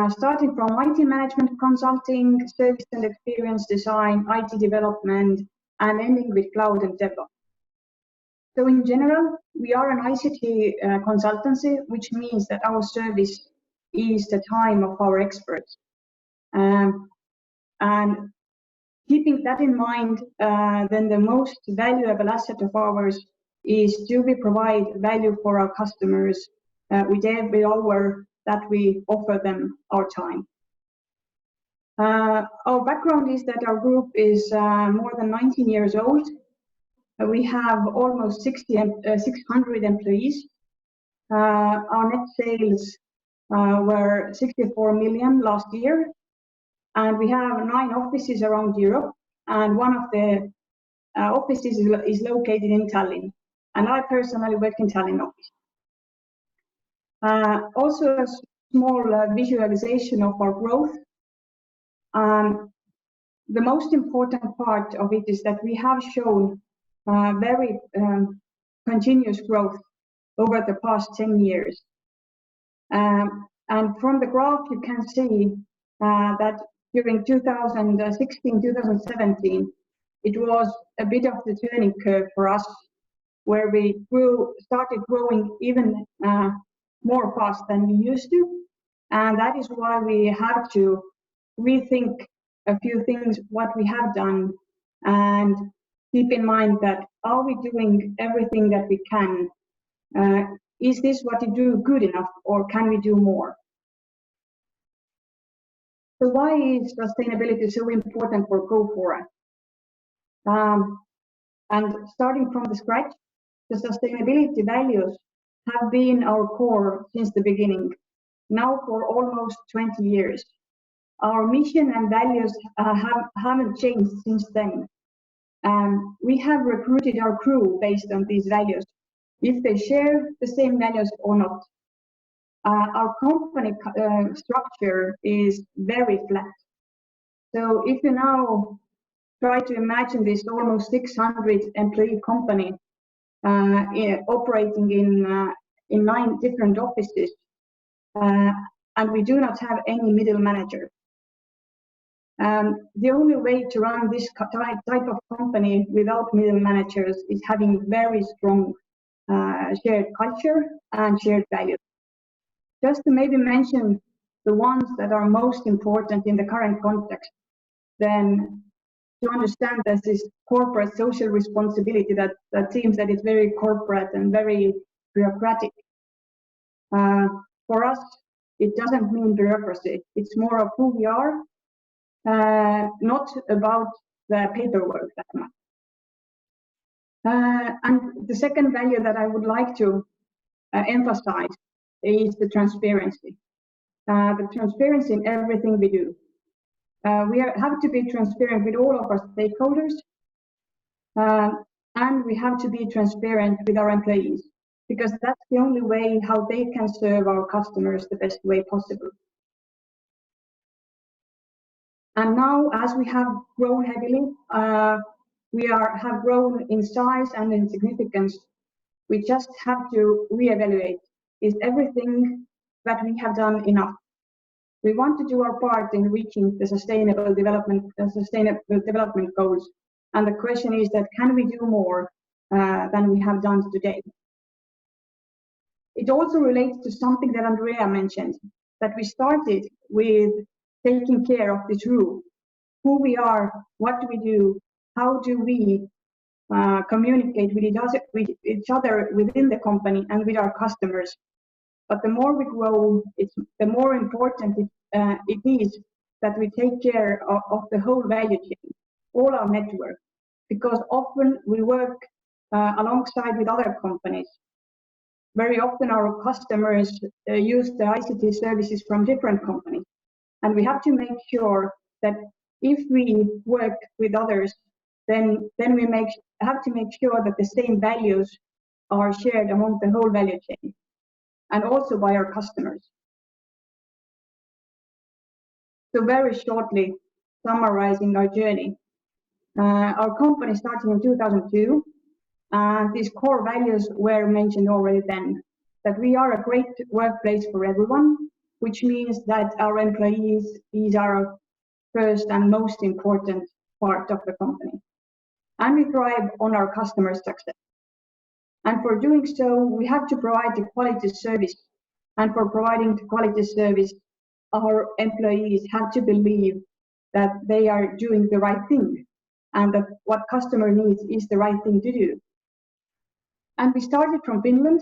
Starting from IT management consulting, service and experience design, IT development, and ending with cloud and DevOps. So in general, we are an ICT consultancy, which means that our service is the time of our experts. And keeping that in mind, then the most valuable asset of ours is do we provide value for our customers with every hour that we offer them our time. Our background is that our group is more than 19 years old. We have almost 600 employees. Our net sales were 64 million last year, and we have 9 offices around Europe, and one of the offices is located in Tallinn, and I personally work in Tallinn office. Also a small visualization of our growth. The most important part of it is that we have shown very continuous growth over the past 10 years. And from the graph, you can see that during 2016-2017, it was a bit of the turning curve for us, where we started growing even more fast than we used to. And that is why we have to rethink a few things, what we have done, and keep in mind that are we doing everything that we can? Is this what we do good enough, or can we do more? So why is sustainability so important for Gofore? And starting from the scratch, the sustainability values have been our core since the beginning, now for almost 20 years. Our mission and values haven't changed since then. We have recruited our crew based on these values, if they share the same values or not. Our company structure is very flat. So if you now try to imagine this almost 600 employee company operating in 9 different offices, and we do not have any middle manager. The only way to run this type of company without middle managers is having very strong shared culture and shared values. Just to maybe mention the ones that are most important in the current context, then to understand that this corporate social responsibility that seems that it's very corporate and very bureaucratic. For us, it doesn't mean bureaucracy. It's more of who we are, not about the paperwork that much. And the second value that I would like to emphasize is the transparency. The transparency in everything we do. We have to be transparent with all of our stakeholders, and we have to be transparent with our employees, because that's the only way how they can serve our customers the best way possible. And now, as we have grown heavily, we have grown in size and in significance. We just have to reevaluate: is everything that we have done enough? We want to do our part in reaching the sustainable development goals. And the question is that, can we do more than we have done today? It also relates to something that Andrea mentioned, that we started with taking care of this rule: who we are, what do we do, how do we communicate with each other within the company and with our customers. But the more we grow, the more important it is that we take care of the whole value chain, all our network, because often we work alongside with other companies. Very often our customers use the ICT services from different companies, and we have to make sure that if we work with others, then we have to make sure that the same values are shared among the whole value chain, and also by our customers. So very shortly summarizing our journey, our company started in 2002, and these core values were mentioned already then, that we are a great workplace for everyone, which means that our employees is our first and most important part of the company. And we thrive on our customers' success. And for doing so, we have to provide the quality service. And for providing the quality service, our employees have to believe that they are doing the right thing and that what customer needs is the right thing to do. And we started from Finland.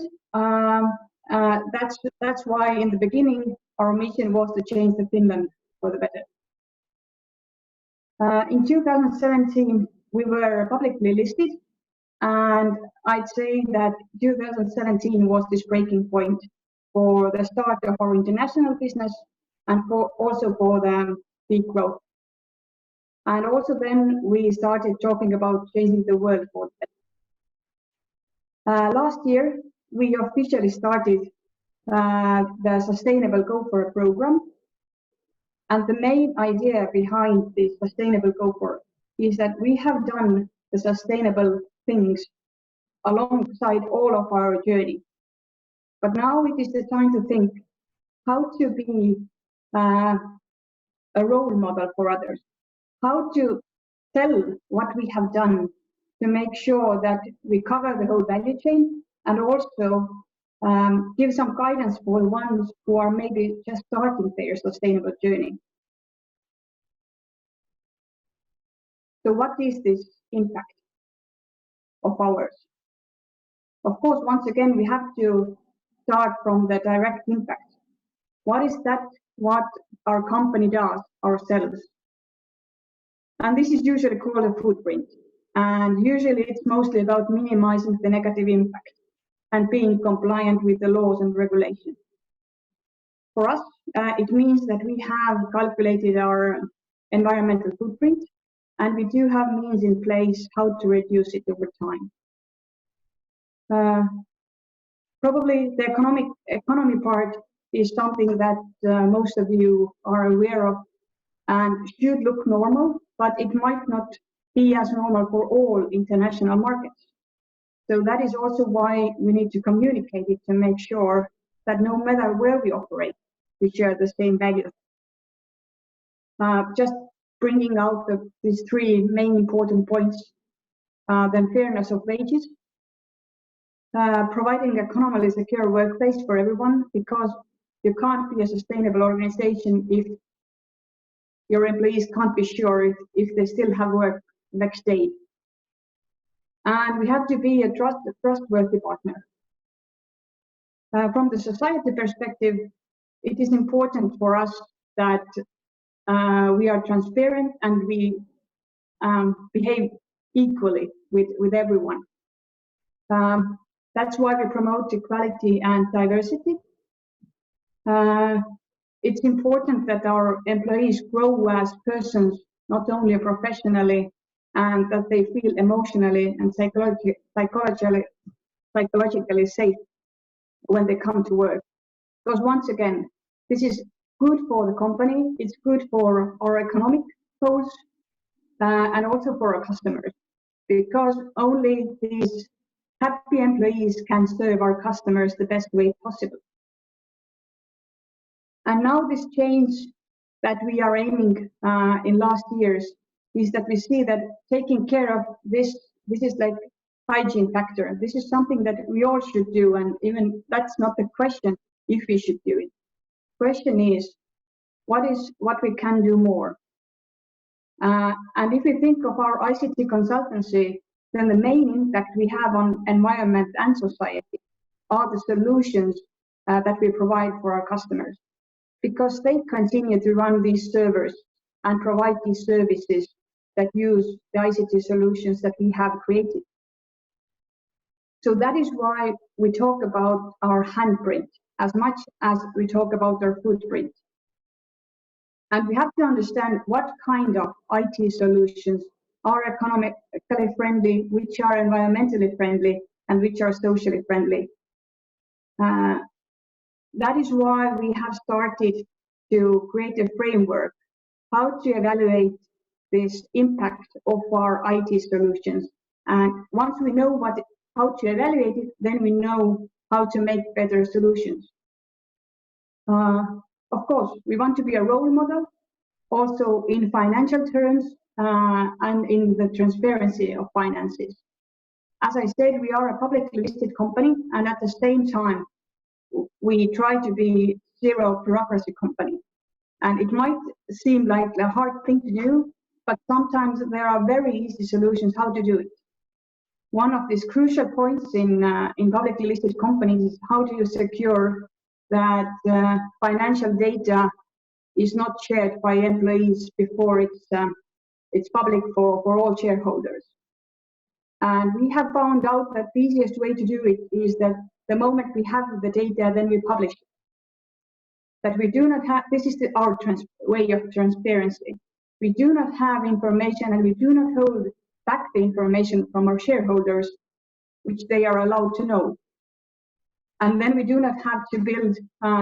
That's why in the beginning, our mission was to change the Finland for the better. In 2017, we were publicly listed, and I'd say that 2017 was this breaking point for the start of our international business and also for the big growth. And also then we started talking about changing the world for the better. Last year, we officially started the Sustainable Gofore program. And the main idea behind the Sustainable Gofore is that we have done the sustainable things alongside all of our journey. But now it is the time to think how to be a role model for others, how to tell what we have done to make sure that we cover the whole value chain, and also give some guidance for the ones who are maybe just starting their sustainable journey. So what is this impact of ours? Of course, once again, we have to start from the direct impact. What is that what our company does ourselves? And this is usually called a footprint. And usually it's mostly about minimizing the negative impact and being compliant with the laws and regulations. For us, it means that we have calculated our environmental footprint, and we do have means in place how to reduce it over time. Probably the economy part is something that most of you are aware of and should look normal, but it might not be as normal for all international markets. So that is also why we need to communicate it to make sure that no matter where we operate, we share the same values. Just bringing out these three main important points, then fairness of wages, providing economically secure workplace for everyone, because you can't be a sustainable organization if your employees can't be sure if they still have work next day. And we have to be a trustworthy partner. From the society perspective, it is important for us that we are transparent and we behave equally with everyone. That's why we promote equality and diversity. It's important that our employees grow as persons, not only professionally, and that they feel emotionally and psychologically safe when they come to work. Because once again, this is good for the company, it's good for our economic goals, and also for our customers, because only these happy employees can serve our customers the best way possible. And now this change that we are aiming in last years is that we see that taking care of this is like hygiene factor. This is something that we all should do, and even that's not the question if we should do it. Question is what we can do more. And if we think of our ICT consultancy, then the main impact we have on environment and society are the solutions that we provide for our customers, because they continue to run these servers and provide these services that use the ICT solutions that we have created. So that is why we talk about our handprint as much as we talk about our footprint. And we have to understand what kind of IT solutions are economically friendly, which are environmentally friendly, and which are socially friendly. That is why we have started to create a framework, how to evaluate this impact of our IT solutions. And once we know how to evaluate it, then we know how to make better solutions. Of course, we want to be a role model, also in financial terms and in the transparency of finances. As I said, we are a publicly listed company, and at the same time, we try to be zero bureaucracy company. And it might seem like a hard thing to do, but sometimes there are very easy solutions how to do it. One of these crucial points in publicly listed companies is how do you secure that financial data is not shared by employees before it's public for all shareholders. And we have found out that the easiest way to do it is that the moment we have the data, then we publish it. That we do not have, this is our way of transparency. We do not have information, and we do not hold back the information from our shareholders, which they are allowed to know. And then we do not have to build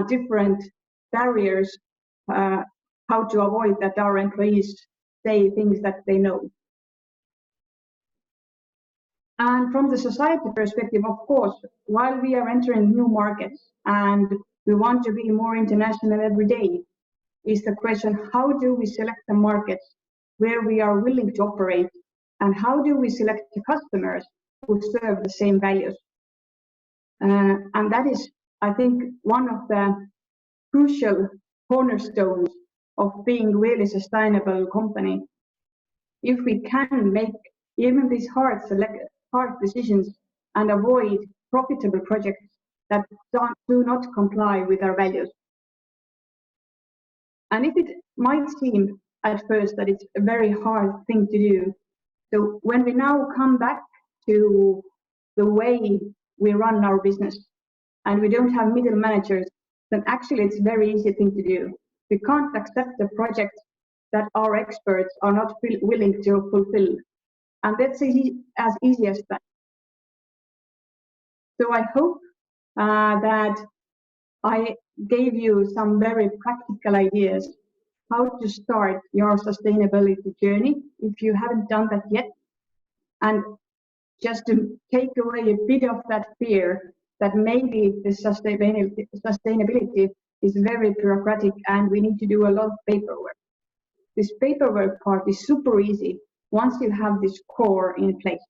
different barriers how to avoid that our employees say things that they know. And from the society perspective, of course, while we are entering new markets and we want to be more international every day, is the question, how do we select the markets where we are willing to operate, and how do we select the customers who serve the same values? And that is, I think, one of the crucial cornerstones of being really sustainable company. If we can make even these hard decisions and avoid profitable projects that do not comply with our values. And if it might seem at first that it's a very hard thing to do, so when we now come back to the way we run our business and we don't have middle managers, then actually it's a very easy thing to do. We can't accept the project that our experts are not willing to fulfill. And that's as easy as that. So I hope that I gave you some very practical ideas how to start your sustainability journey if you haven't done that yet. And just to take away a bit of that fear that maybe the sustainability is very bureaucratic and we need to do a lot of paperwork. This paperwork part is super easy once you have this core in place.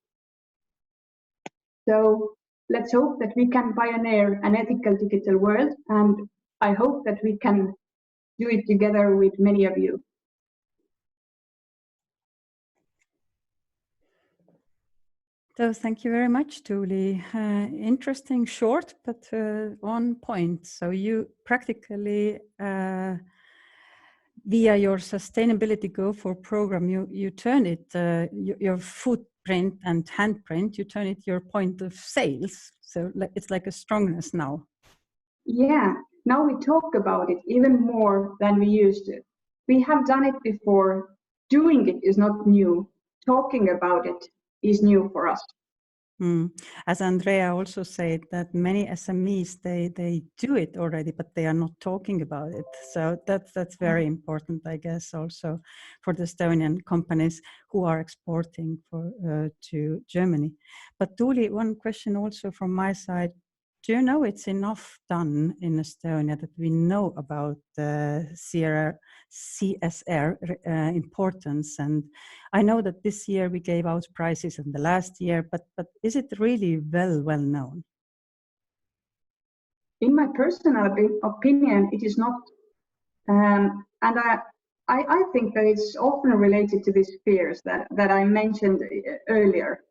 So let's hope that we can pioneer an ethical digital world, and I hope that we can do it together with many of you. So thank you very much, Tuuli. Interesting, short, but on point. So you practically, via your sustainability Gofore program, you turn it, your print and handprint, you turn it your point of sales. So it's like a strongness now. Yeah, now we talk about it even more than we used to. We have done it before. Doing it is not new. Talking about it is new for us. As Andrea also said, that many SMEs, they do it already, but they are not talking about it. So that's very important, I guess, also for the Estonian companies who are exporting to Germany. But Tuuli, one question also from my side. Do you know it's enough done in Estonia that we know about the CSR importance? And I know that this year we gave out prizes in the last year, but is it really well known? In my personal opinion, it is not. And I think that it's often related to these fears that I mentioned earlier.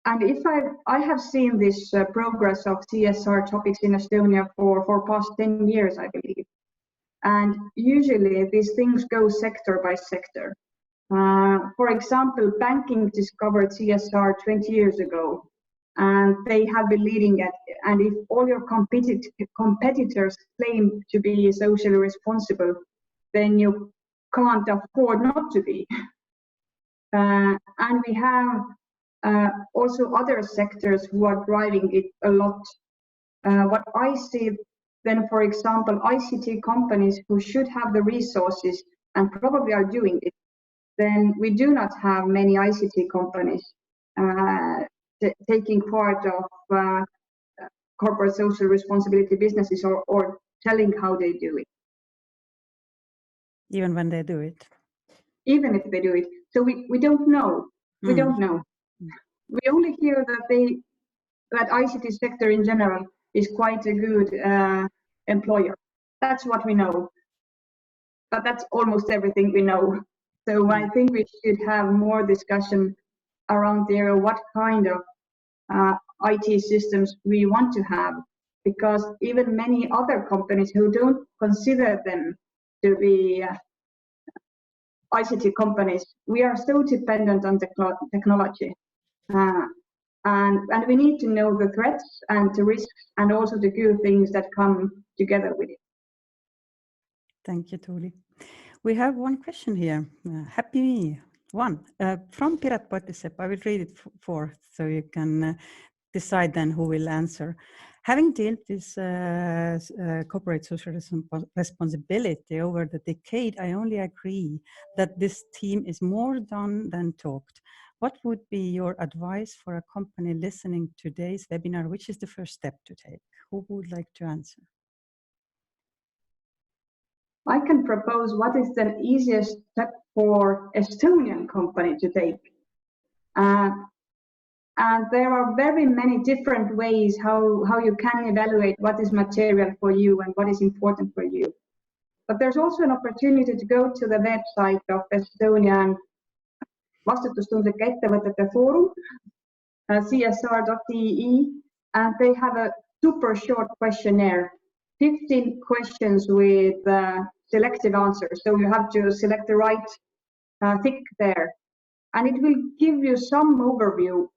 And if I have seen this progress of CSR topics in Estonia for past 10 years, I believe. And usually these things go sector by sector. For example, banking discovered CSR 20 years ago, and they have been leading it. And if all your competitors claim to be socially responsible, then you can't afford not to be. And we have also other sectors who are driving it a lot. What I see then, for example, ICT companies who should have the resources and probably are doing it, then we do not have many ICT companies taking part of corporate social responsibility businesses or telling how they do it. Even when they do it? Even if they do it. So we don't know. We don't know. We only hear that ICT sector in general is quite a good employer. That's what we know. But that's almost everything we know. So I think we should have more discussion around there, what kind of IT systems we want to have, because even many other companies who don't consider them to be ICT companies, we are so dependent on technology. And we need to know the threats and the risks and also the good things that come together with it. Thank you, Tuuli. We have one question here. Happy one from Piret Potisep. I will read it forth so you can decide then who will answer. Having dealt with corporate social responsibility over the decade, I only agree that this theme is more done than talked. What would be your advice for a company listening to today's webinar? Which is the first step to take? Who would like to answer? I can propose what is the easiest step for Estonian company to take. And there are very many different ways how you can evaluate what is material for you and what is important for you. But there's also an opportunity to go to the website of Estonian Vastutustundlike Ettevõtete Forum, CSR.ee, and they have a super short questionnaire, 15 questions with selective answers. So you have to select the right tick there. And it will give you some overview.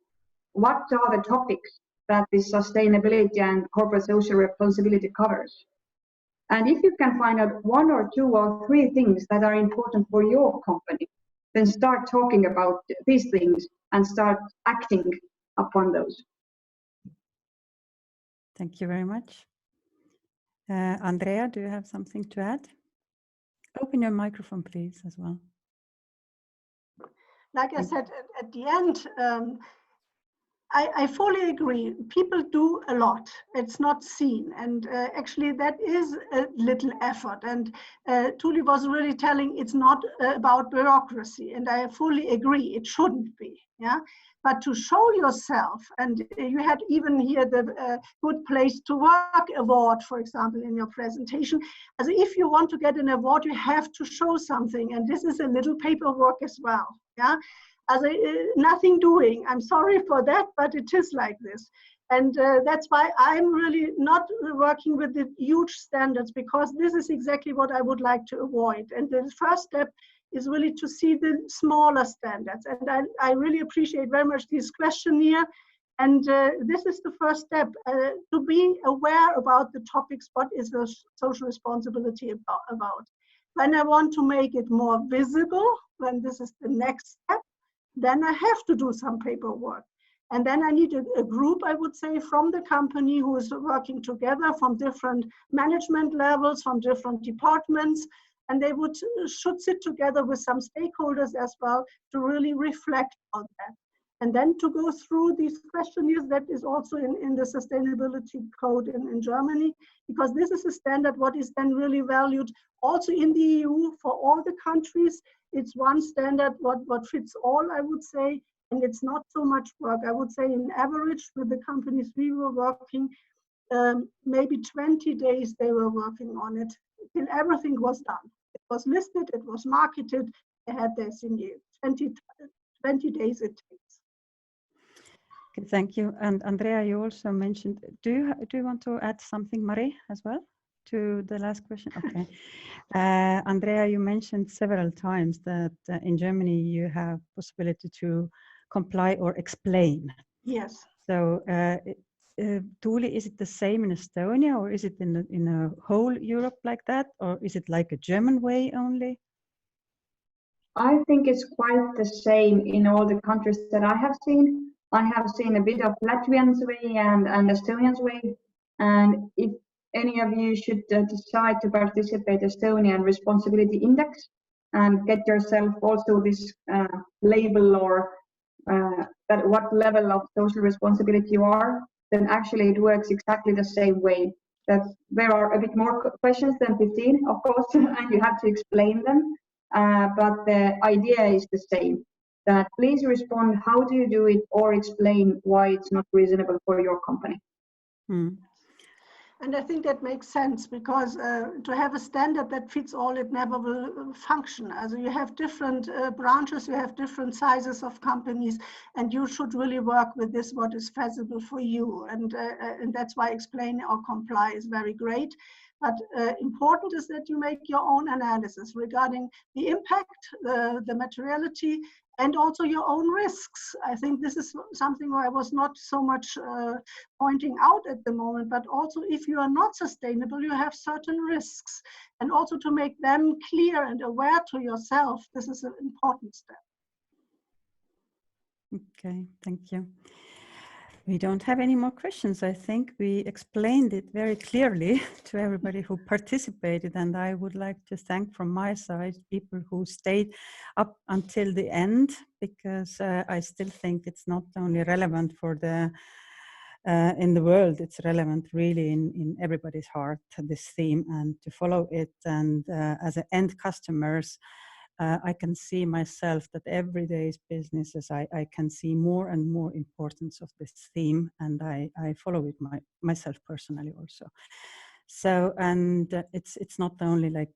What are the topics that this sustainability and corporate social responsibility covers? And if you can find out 1 or 2 or 3 things that are important for your company, then start talking about these things and start acting upon those. Thank you very much. Andrea, do you have something to add? Open your microphone, please, as well. Like I said at the end, I fully agree. People do a lot. It's not seen. And actually, that is a little effort. And Tuuli was really telling it's not about bureaucracy. And I fully agree. It shouldn't be. Yeah. But to show yourself, and you had even here the Good Place to Work award, for example, in your presentation. As if you want to get an award, you have to show something. And this is a little paperwork as well. Yeah. As nothing doing. I'm sorry for that, but it is like this. And that's why I'm really not working with the huge standards, because this is exactly what I would like to avoid. And the first step is really to see the smaller standards. And I really appreciate very much this questionnaire. And this is the first step, to be aware about the topics, what is the social responsibility about. When I want to make it more visible, when this is the next step, then I have to do some paperwork. And then I need a group, I would say, from the company who is working together from different management levels, from different departments, and they should sit together with some stakeholders as well to really reflect on that. And then to go through these questionnaires, that is also in the sustainability code in Germany, because this is a standard what is then really valued also in the EU for all the countries. It's one standard what fits all, I would say, and it's not so much work. I would say in average with the companies we were working, maybe 20 days they were working on it till everything was done. It was listed, it was marketed, they had their signature. 20 days it takes. Okay, thank you. And Andrea, you also mentioned, do you want to add something, Marie, as well, to the last question? Okay. Andrea, you mentioned several times that in Germany you have possibility to comply or explain. Yes. So, Tuuli, is it the same in Estonia, or is it in a whole Europe like that, or is it like a German way only? I think it's quite the same in all the countries that I have seen. I have seen a bit of Latvian's way and Estonian's way. And if any of you should decide to participate Estonian Responsibility Index and get yourself also this label or that what level of social responsibility you are, then actually it works exactly the same way. That there are a bit more questions than 15, of course, and you have to explain them. But the idea is the same, that please respond, how do you do it, or explain why it's not reasonable for your company. And I think that makes sense, because to have a standard that fits all, it never will function. As you have different branches, you have different sizes of companies, and you should really work with this, what is feasible for you. And that's why explain or comply is very great. But important is that you make your own analysis regarding the impact, the materiality, and also your own risks. I think this is something where I was not so much pointing out at the moment, but also if you are not sustainable, you have certain risks. And also to make them clear and aware to yourself, this is an important step. Okay, thank you. We don't have any more questions. I think we explained it very clearly to everybody who participated, and I would like to thank from my side people who stayed up until the end, because I still think it's not only relevant for the in the world, it's relevant really in everybody's heart, this theme, and to follow it. And as an end customers, I can see myself that every day's businesses, I can see more and more importance of this theme, and I follow it myself personally also. So, and it's not only like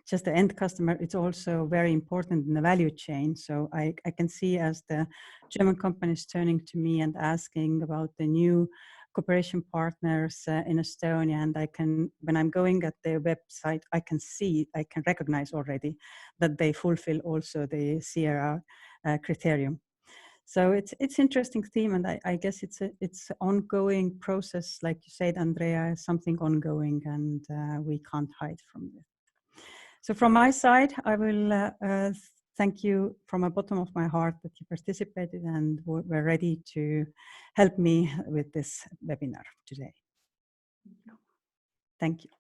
just the end customer, it's also very important in the value chain. So I can see as the German companies turning to me and asking about the new cooperation partners in Estonia, and I can, when I'm going at their website, I can recognize already that they fulfill also the CSR criterion. So it's interesting theme, and I guess it's an ongoing process, like you said, Andrea, something ongoing, and we can't hide from it. So from my side, I will thank you from the bottom of my heart that you participated and were ready to help me with this webinar today. Thank you.